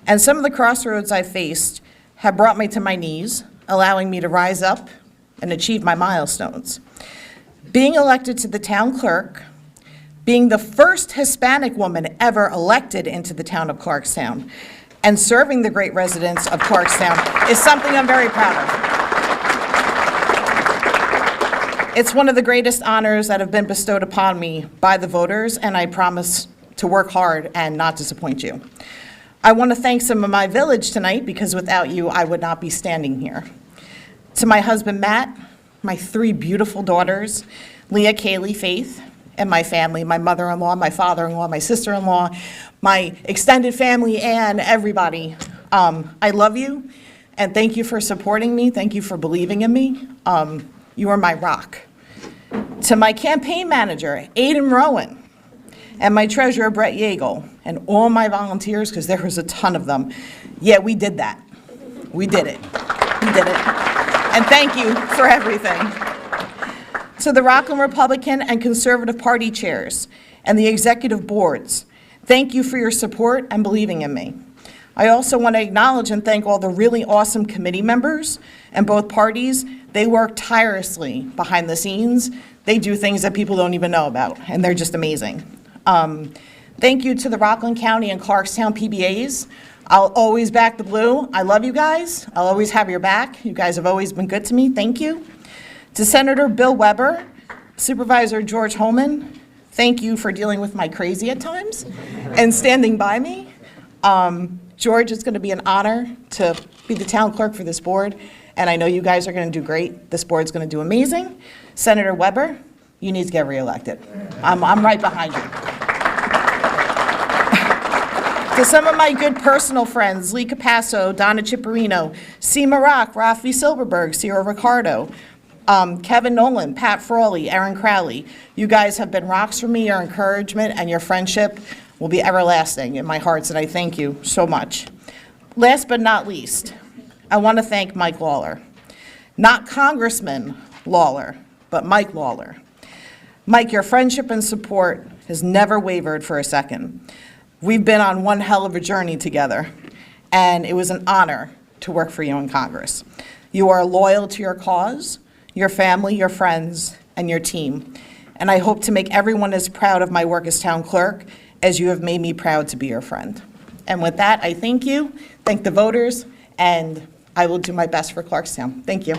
And some of the crossroads I faced have brought me to my knees, allowing me to rise up and achieve my milestones. Being elected to the town clerk, being the first Hispanic woman ever elected into the town of Clarkstown, and serving the great residents of Clarkstown is something I'm very proud of. It's one of the greatest honors that have been bestowed upon me by the voters, and I promise to work hard and not disappoint you. I want to thank some of my village tonight because without you, I would not be standing here. To my husband, Matt, my 3 beautiful daughters, Leah, Kaylee, Faith, and my family, my mother-in-law, my father-in-law, my sister-in-law, my extended family, and everybody. I love you, and thank you for supporting me. Thank you for believing in me. You are my rock. To my campaign manager, Aiden Rowan, and my treasurer, Brett Yeagle, and all my volunteers, because there was a ton of them. Yeah, we did that. We did it. We did it. And thank you for everything. To the Rockland Republican and Conservative Party chairs and the executive boards, thank you for your support and believing in me. I also want to acknowledge and thank all the really awesome committee members and both parties. They work tirelessly behind the scenes. They do things that people don't even know about, and they're just amazing. Thank you to the Rockland County and Clarkstown PBAs. I'll always back the blue. I love you guys. I'll always have your back. You guys have always been good to me. Thank you. To Senator Bill Weber, Supervisor George Holman, thank you for dealing with my crazy at times and standing by me. George, it's going to be an honor to be the town clerk for this board, and I know you guys are going to do great. This board's going to do amazing. Senator Weber, you need to get reelected. I'm right behind you. To some of my good personal friends, Lee Capasso, Donna Chipperino, Seema Rock, Rafi Silverberg, Cyril Ricardo, Kevin Nolan, Pat Frawley, Aaron Crowley, you guys have been rocks for me. Your encouragement and your friendship will be everlasting in my hearts, and I thank you so much. Last but not least, I want to thank Mike Lawler. Not Congressman Lawler, but Mike Lawler. Mike, your friendship and support has never wavered for a second. We've been on one hell of a journey together, and it was an honor to work for you in Congress. You are loyal to your cause, your family, your friends, and your team. And I hope to make everyone as proud of my work as town clerk as you have made me proud to be your friend. And with that, I thank you, thank the voters, and I will do my best for Clarkstown. Thank you.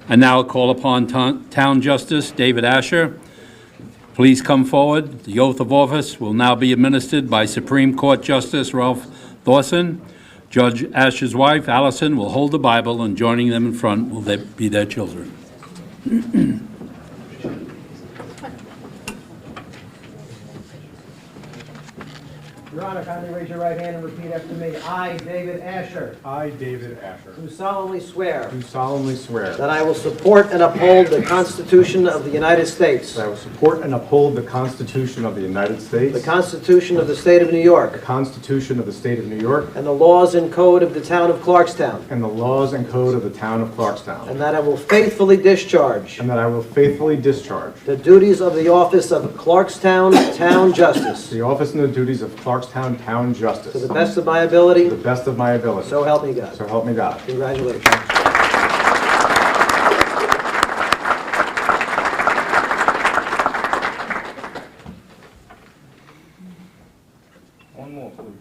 I now call upon Town Justice David Asher. Please come forward. The oath of office will now be administered by Supreme Court Justice Ralph Thorson. Judge Asher's wife, Allison, will hold the Bible, and joining them in front will be their children. Your Honor, kindly raise your right hand and repeat after me. I, David Asher, I, David Asher, do solemnly swear do solemnly swear that I will support and uphold the Constitution of the United States, that I will support and uphold the Constitution of the United States, the Constitution of the State of New the York, Constitution of the State of New York, and the laws and code of the town of Clarkstown, and the laws and code of the town of Clarkstown, and that I will faithfully discharge and that I will faithfully discharge the duties of the office of Clarkstown Town Justice the office and the duties of Clarkstown Town Justice to the best of my ability, to the best of my ability. so help me God. So help me God. Congratulations. One more, please.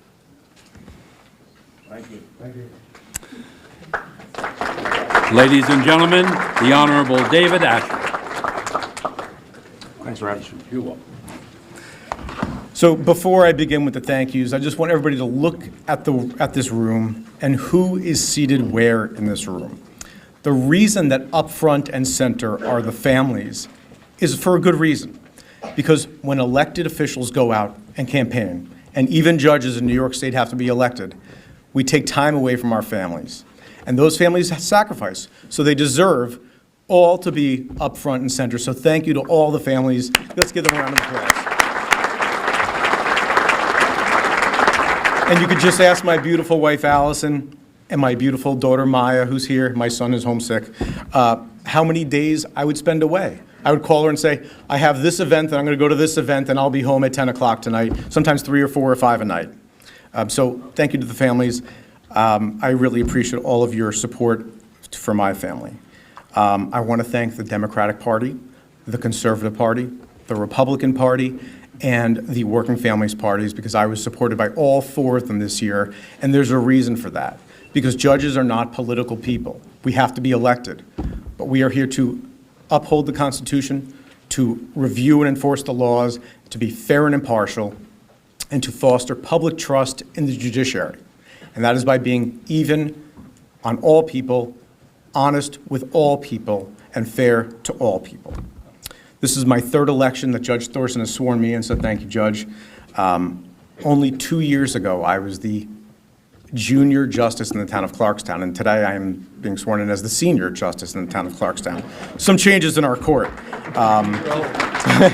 Thank you. Thank you. Ladies and gentlemen, the Honorable David Asher. Thanks, Rob. You're welcome. So before I begin with the thank yous, I just want everybody to look at this room and who is seated where in this room. The reason that up front and center are the families is for a good reason. Because when elected officials go out and campaign, and even judges in New York State have to be elected, we take time away from our families. And those families sacrifice, so they deserve all to be up front and center. So thank you to all the families. Let's give them a round of applause. And you could just ask my beautiful wife, Allison, and my beautiful daughter, Maya, who's here, my son is homesick, how many days I would spend away. I would call her and say, I have this event, and I'm going to go to this event, and I'll be home at 10 o'clock tonight, sometimes 3 or 4 or 5 a night. So thank you to the families. I really appreciate all of your support for my family. I want to thank the Democratic Party, the Conservative Party, the Republican Party, and the Working Families Parties, because I was supported by all 4 of them this year, and there's a reason for that. Because judges are not political people. We have to be elected. But we are here to uphold the Constitution, to review and enforce the laws, to be fair and impartial, and to foster public trust in the judiciary. And that is by being even on all people, honest with all people, and fair to all people. This is my 3rd election that Judge Thorson has sworn me in, so thank you, Judge. Only 2 years ago, I was the junior justice in the town of Clarkstown, and today I am being sworn in as the senior justice in the town of Clarkstown. Some changes in our court.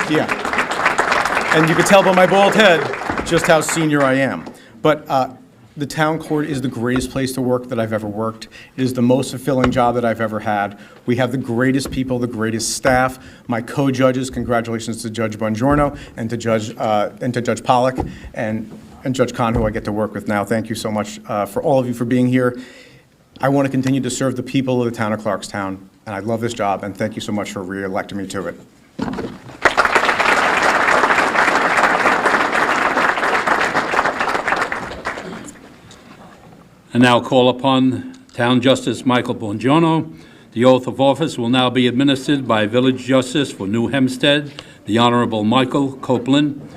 Yeah. And you can tell by my bald head just how senior I am. But the town court is the greatest place to work that I've ever worked. It is the most fulfilling job that I've ever had. We have the greatest people, the greatest staff. My co-judges, congratulations to Judge Bongiorno and to Judge Pollack and Judge Kahn, who I get to work with now. Thank you so much for all of you for being here. I want to continue to serve the people of the town of Clarkstown, and I love this job, and thank you so much for re-electing me to it. And now call upon Town Justice Michael Bongiorno. The oath of office will now be administered by Village Justice for New Hempstead, the Honorable Michael Copeland.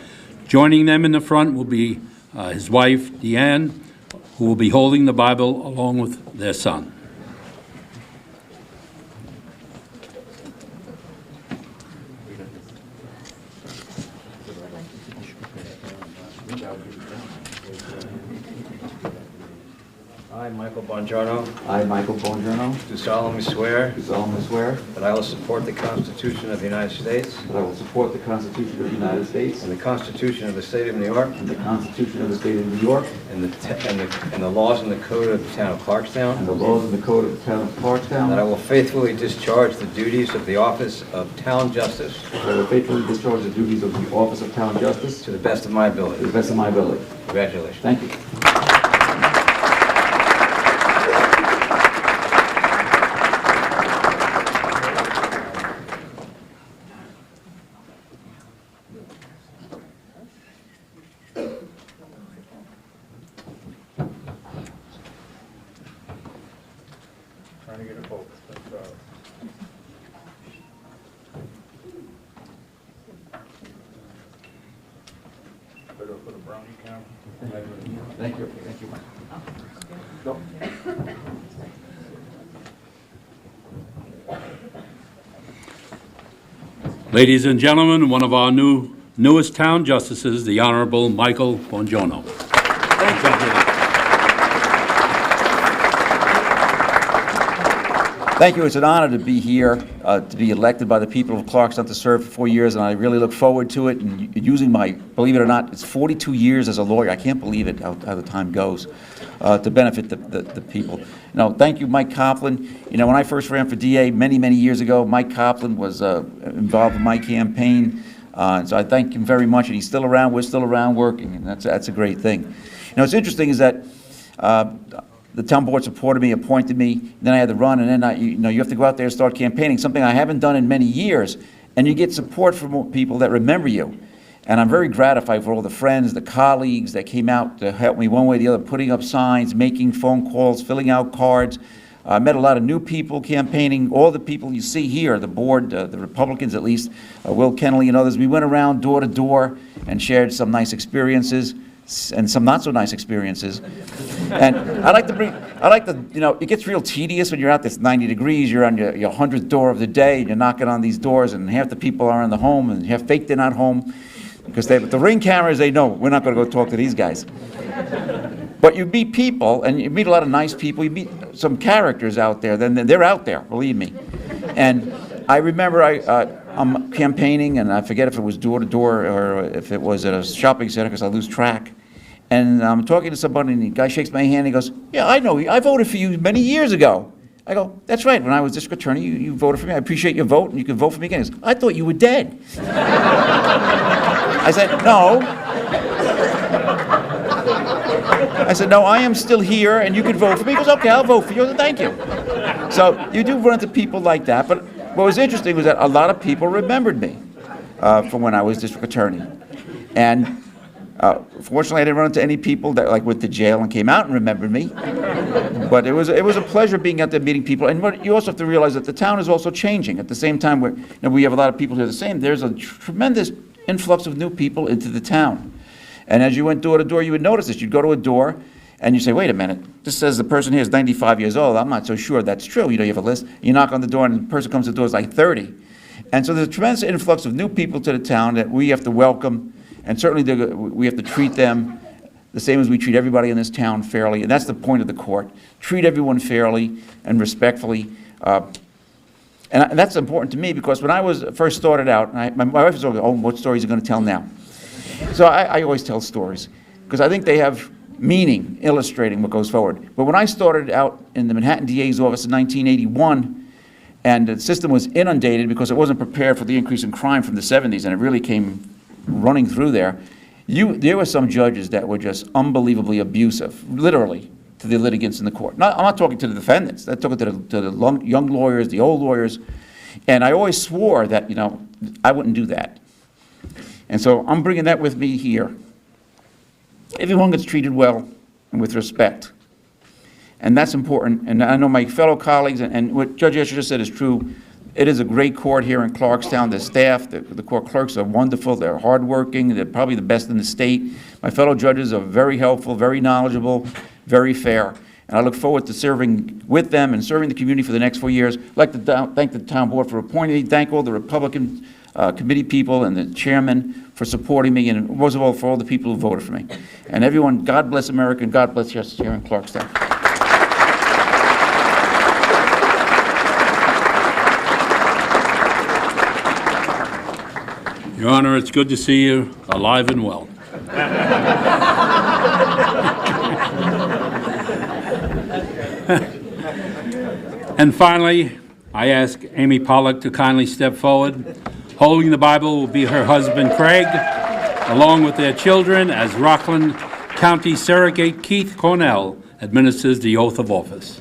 Joining them in the front will be his wife, Deanne, who will be holding the Bible along with their son. I, Michael Bongiorno, I, Michael Bongiorno, do solemnly swear do solemnly swear that I will support the Constitution of the United States that I will support the Constitution of the United States and the Constitution of the State of New York and the Constitution of the State of New York and the laws and the code of the town of Clarkstown, and the laws and the code of the town of Clarkstown. that I will faithfully discharge the duties of the office of Town Justice I will faithfully discharge the duties of the office of Town Justice to the best of my to the ability. best of my ability. Congratulations. Thank you. Trying to get a focus. Better put a brownie camera. Thank you. Thank you. Ladies and gentlemen, one of our newest town justices, the Honorable Michael Bongiorno. Thank you. It's an honor to be here, to be elected by the people of Clarkstown to serve for 4 years, and I really look forward to it. And using my, believe it or not, it's 42 years as a lawyer. I can't believe it, how the time goes, to benefit the people. Thank you, Mike Copeland. When I first ran for DA many, many years ago, Mike Copeland was involved in my campaign. And so I thank him very much, and he's still around. We're still around working, and that's a great thing. What's interesting is that the town board supported me, appointed me, then I had to run, and then you have to go out there and start campaigning, something I haven't done in many years, and you get support from people that remember you. And I'm very gratified for all the friends, the colleagues that came out to help me one way or the other, putting up signs, making phone calls, filling out cards. I met a lot of new people campaigning, all the people you see here, the board, the Republicans at least, Will Kennelly and others. We went around door to door and shared some nice experiences and some not so nice experiences. And I like to, it gets real tedious when you're out there, it's 90 degrees, you're on your 100th door of the day, and you're knocking on these doors, and half the people are in the home, and half fake they're not home, because the Ring cameras, they know, we're not gonna go talk to these guys. But you meet people, and you meet a lot of nice people, you meet some characters out there, then they're out there, believe me. And I remember I'm campaigning, and I forget if it was door to door or if it was at a shopping center, because I lose track. And I'm talking to somebody, and the guy shakes my hand, and he goes, "Yeah, I know you. I voted for you many years ago." I go, "That's right. When I was district attorney, you voted for me. I appreciate your vote, and you can vote for me again." He goes, "I thought you were dead." I said, "No." I said, "No, I am still here, and you can vote for me." He goes, "Okay, I'll vote for you." I said, "Thank you." So you do run into people like that. But what was interesting was that a lot of people remembered me from when I was district attorney. And fortunately, I didn't run into any people that went to jail and came out and remembered me. But it was a pleasure being out there meeting people. And what you also have to realize that the town is also changing. At the same time, we have a lot of people here the same. There's a tremendous influx of new people into the town. And as you went door to door, you would notice this. You'd go to a door, and you say, "Wait a minute, this says the person here is 95 years old. I'm not so sure that's true." You have a list. You knock on the door, and the person comes to the door is like 30. And so there's a tremendous influx of new people to the town that we have to welcome, and certainly we have to treat them the same as we treat everybody in this town fairly. And that's the point of the court. Treat everyone fairly and respectfully. And that's important to me, because when I was first started out, my wife was always, "Oh, what stories are you going to tell now?" So I always tell stories, because I think they have meaning, illustrating what goes forward. But when I started out in the Manhattan DA's office in 1981, and the system was inundated because it wasn't prepared for the increase in crime from the 70s, and it really came running through there, there were some judges that were just unbelievably abusive, literally, to the litigants in the court. I'm not talking to the defendants. I'm talking to the young lawyers, the old lawyers. And I always swore that, I wouldn't do that. And so I'm bringing that with me here. Everyone gets treated well and with respect. And that's important. And I know my fellow colleagues, and what Judge Escher just said is true. It is a great court here in Clarkstown. The staff, the court clerks are wonderful. They're hardworking. They're probably the best in the state. My fellow judges are very helpful, very knowledgeable, very fair. And I look forward to serving with them and serving the community for the next 4 years. I'd like to thank the town board for appointing me, thank all the Republican committee people and the chairman for supporting me, and most of all, for all the people who voted for me. And everyone, God bless America, and God bless us here in Clarkstown. Your Honor, it's good to see you alive and well. And finally, I ask Amy Pollock to kindly step forward. Holding the Bible will be her husband, Craig, along with their children, as Rockland County Surrogate Keith Cornell administers the oath of office.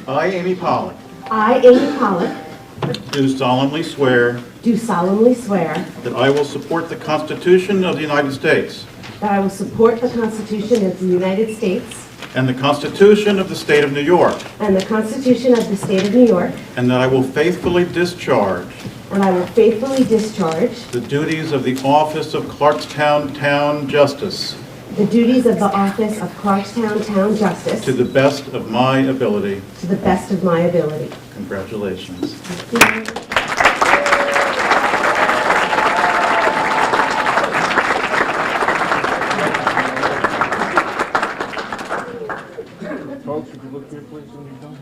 I, Amy Pollock, I, Amy Pollock, do solemnly swear do solemnly swear that I will support the Constitution of the United States that I will support the Constitution of the United States and the Constitution of the State of New York, and the Constitution of the State of New York, and that I will faithfully discharge and I will faithfully discharge the duties of the office of Clarkstown Town Justice the duties of the office of Clarkstown Town Justice to the best of my ability. to the best of my ability. Congratulations. Folks, if you look here, please, when you're done.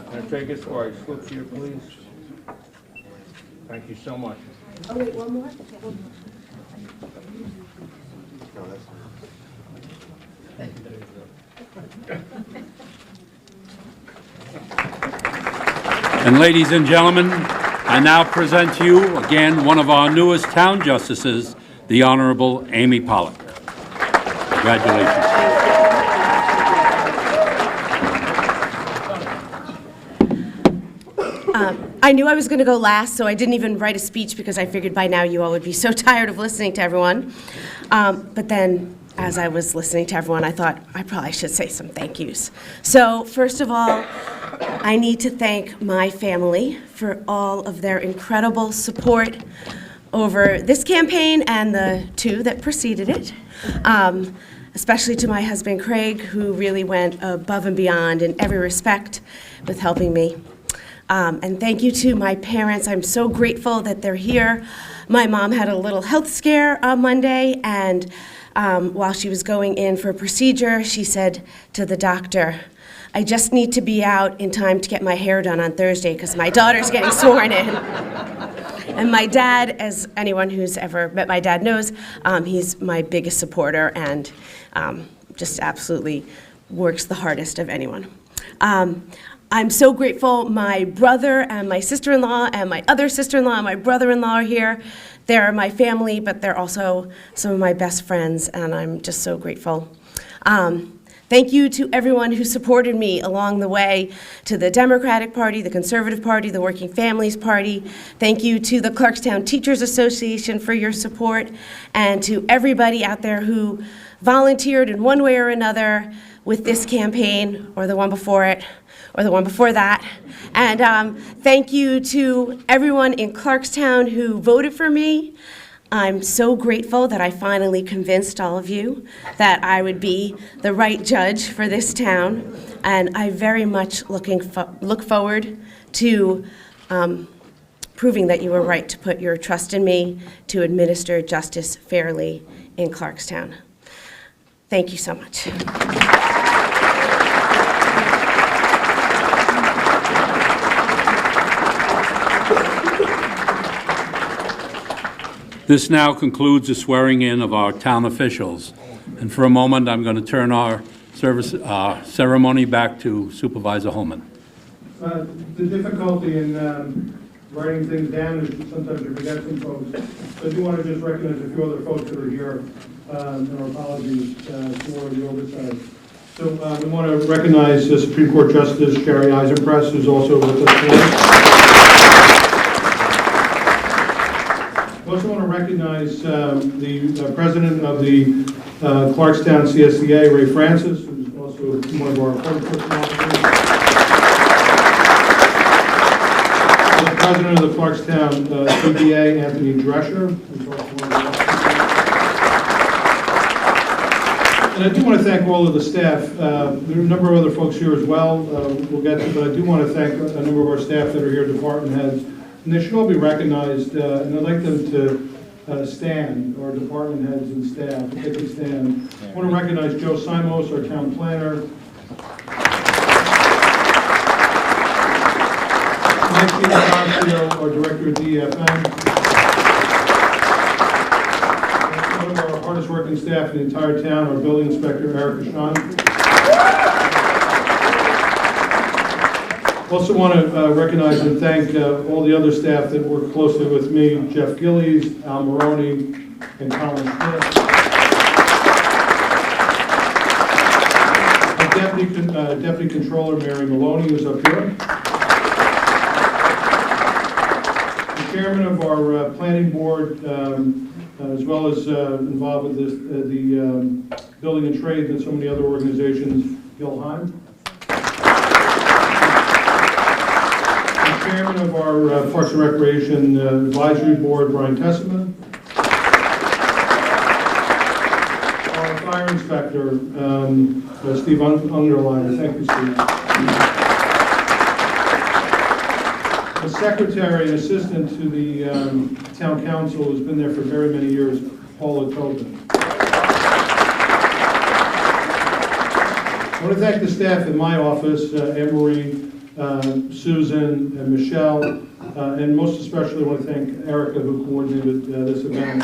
Can I take it or I slip here, please? Thank you so much. Oh, wait, one more? And ladies and gentlemen, I now present to you again one of our newest town justices, the Honorable Amy Pollock. Congratulations. I knew I was going to go last, so I didn't even write a speech because I figured by now you all would be so tired of listening to everyone. But then, as I was listening to everyone, I thought I probably should say some thank yous. So, first of all, I need to thank my family for all of their incredible support over this campaign and the two that preceded it. Especially to my husband, Craig, who really went above and beyond in every respect with helping me. And thank you to my parents. I'm so grateful that they're here. My mom had a little health scare on Monday, and while she was going in for a procedure, she said to the doctor, "I just need to be out in time to get my hair done on Thursday because my daughter's getting sworn in." And my dad, as anyone who's ever met my dad knows, he's my biggest supporter and just absolutely works the hardest of anyone. I'm so grateful my brother and my sister-in-law and my other sister-in-law and my brother-in-law are here. They're my family, but they're also some of my best friends, and I'm just so grateful. Thank you to everyone who supported me along the way, to the Democratic Party, the Conservative Party, the Working Families Party. Thank you to the Clarkstown Teachers Association for your support, and to everybody out there who volunteered in one way or another with this campaign, or the one before it, or the one before that. And thank you to everyone in Clarkstown who voted for me. I'm so grateful that I finally convinced all of you that I would be the right judge for this town, and I very much look forward to proving that you were right to put your trust in me to administer justice fairly in Clarkstown. Thank you so much. This now concludes the swearing-in of our town officials. And for a moment, I'm going to turn our ceremony back to Supervisor Holman. The difficulty in writing things down is sometimes you forget some folks. So I do want to just recognize a few other folks that are here, and our apologies for the oversight. So we want to recognize Supreme Court Justice Sherry Eisenpress, who's also with us today. We also want to recognize the president of the Clarkstown CSCA, Ray Francis, who's also one of our important officers. The president of the Clarkstown CBA, Anthony Drescher, who's also one of our officers. And I do want to thank all of the staff. There are a number of other folks here as well. We'll get to, but I do want to thank a number of our staff that are here, department heads. And they should all be recognized, and I'd like them to stand, our department heads and staff, if they could stand. I want to recognize Joe Simos, our town planner. Mike D'Anastasio, our director of DEFM. One of our hardest working staff in the entire town, our building inspector, Erica Sean. Also want to recognize and thank all the other staff that work closely with me, Jeff Gillies, Al Maroney, and Colin Smith. Our Deputy Controller, Mary Maloney, who's up here. The Chairman of our Planning Board, as well as involved with this, the Building and Trade and so many other organizations, Gil Heim. Chairman of our Parks and Recreation Advisory Board, Brian Tesseman. Our Fire Inspector, Steve Underliner. Thank you, Steve. The Secretary and Assistant to the Town Council, who's been there for very many years, Paula Tobin. I want to thank the staff in my office, Anne Marie, Susan and Michelle, and most especially I want to thank Erica, who coordinated this event.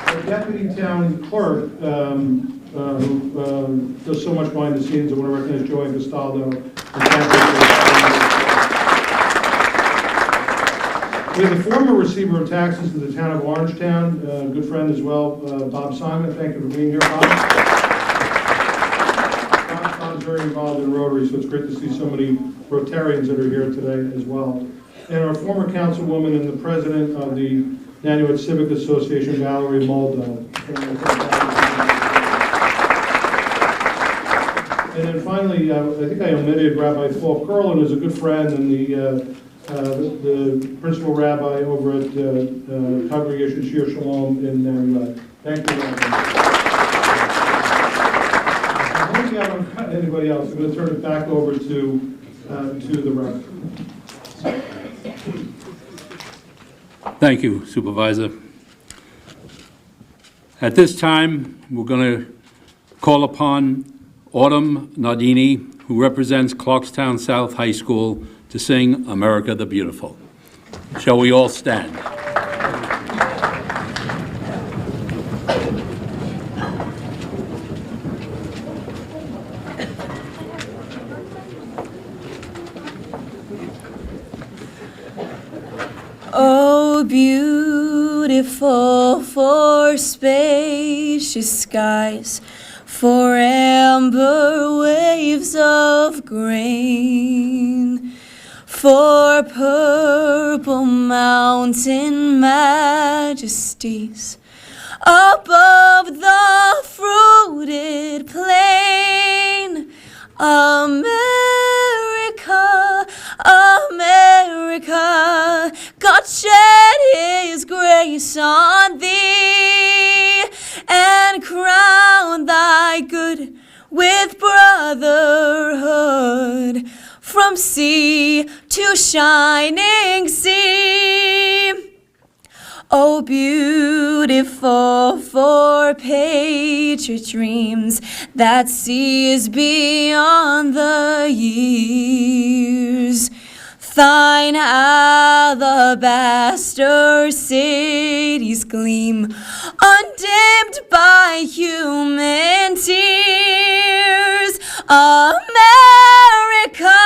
Our Deputy Town Clerk, who does so much behind the scenes, I want to recognize Joanne Castaldo. We have the former receiver of taxes to the town of Orangetown, a good friend as well, Bob Simon. Thank you for being here, Bob. Very involved in Rotary, so it's great to see so many Rotarians that are here today as well. And our former councilwoman and the president of the Nanuet Civic Association, Valerie Moldo. And then finally, I think I omitted Rabbi Paul Curlin, who's a good friend and the principal rabbi over at Congregation Shir Shalom in Nanuet. Thank you, Rabbi. Anybody else? I'm going to turn it back over to the rep. Thank you, Supervisor. At this time, we're going to call upon Autumn Nardini, who represents Clarkstown South High School, to sing America the Beautiful. Shall we all stand? Oh, beautiful for spacious skies, for amber waves of grain, for purple mountain majesties above the fruited plain. America, America, grace on thee, and crown thy good with brotherhood, from sea to shining sea. Oh, beautiful for patriot dreams that sees beyond the years. Thine alabaster cities gleam, undimmed by human tears. America,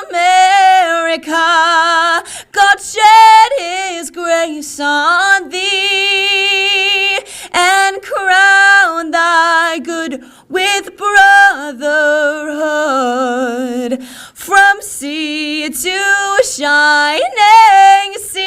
America, God shed his grace on thee, and crown thy good with brotherhood, from sea to shining sea.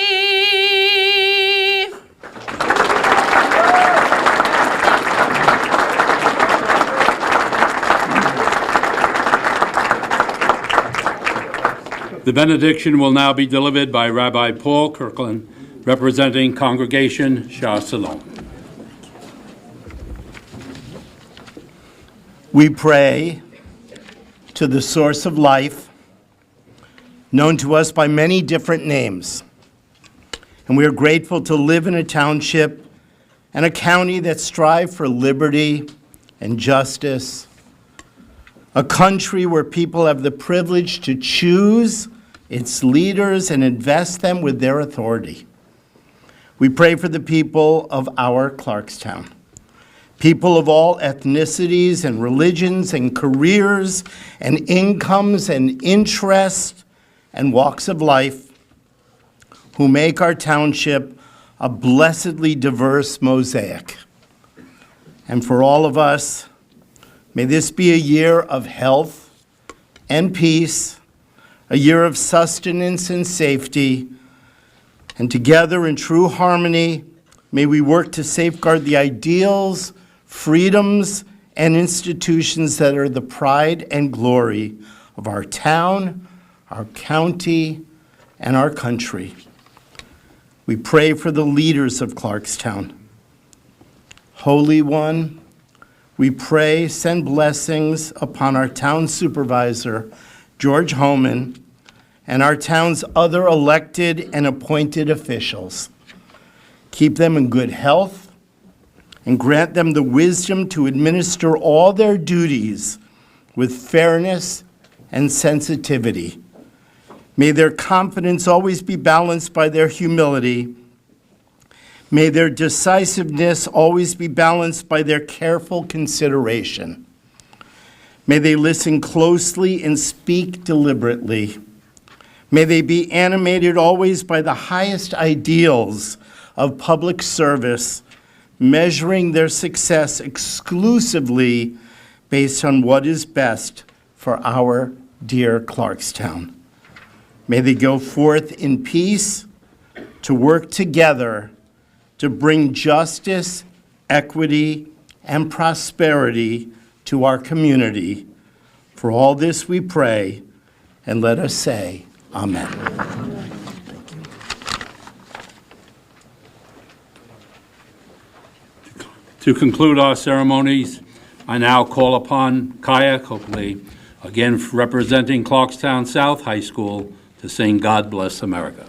The benediction will now be delivered by Rabbi Paul Kirkland, representing Congregation Shah Shalom. We pray to the source of life, known to us by many different names. And we are grateful to live in a township and a county that strive for liberty and justice, a country where people have the privilege to choose its leaders and invest them with their authority. We pray for the people of our Clarkstown, people of all ethnicities and religions and careers and incomes and interests and walks of life, who make our township a blessedly diverse mosaic. And for all of us, may this be a year of health and peace, a year of sustenance and safety, and together in true harmony, may we work to safeguard the ideals, freedoms, and institutions that are the pride and glory of our town, our county, and our country. We pray for the leaders of Clarkstown. Holy One, we pray, send blessings upon our town supervisor, George Homan, and our town's other elected and appointed officials. Keep them in good health and grant them the wisdom to administer all their duties with fairness and sensitivity. May their confidence always be balanced by their humility. May their decisiveness always be balanced by their careful consideration. May they listen closely and speak deliberately. May they be animated always by the highest ideals of public service, measuring their success exclusively based on what is best for our dear Clarkstown. May they go forth in peace to work together to bring justice, equity, and prosperity to our community. For all this we pray, and let us say, Amen. To conclude our ceremonies, I now call upon Kaya Copley, again representing Clarkstown South High School, to sing God Bless America.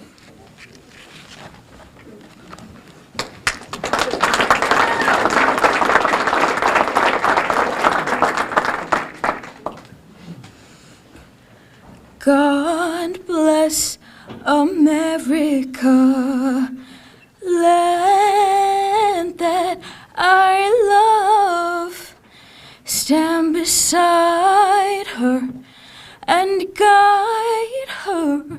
God bless America, land that I love. Stand beside her and guide her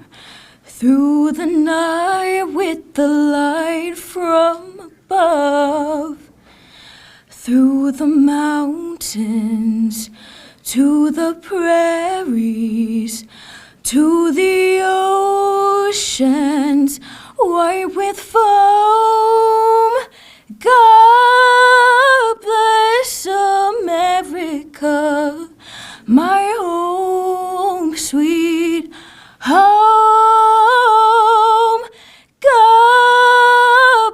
through the night with the light from above. Through the mountains to the prairies, to the oceans white with foam. God bless America, my home, sweet home. God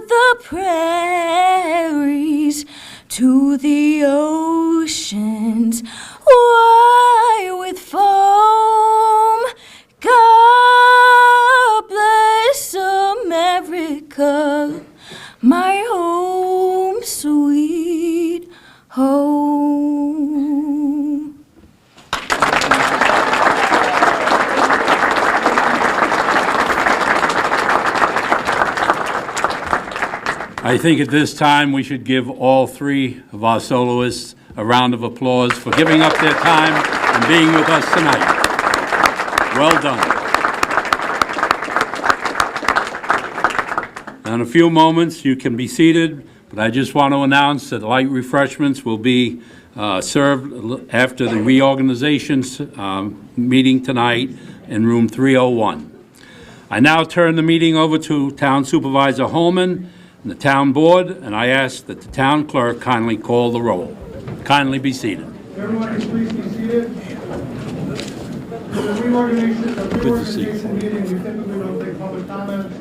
the prairies, to the oceans, white with foam. God bless America, my home, sweet home. I think at this time, we should give all three of our soloists a round of applause for giving up their time and being with us tonight. Well done. Now, in a few moments, you can be seated, but I just want to announce that light refreshments will be served after the reorganization meeting tonight in room 301. I now turn the meeting over to Town Supervisor Holman and the Town Board, and I ask that the Town Clerk kindly call the roll. Kindly be seated. Everyone can please be seated. For the reorganization meeting, we typically don't take public comments.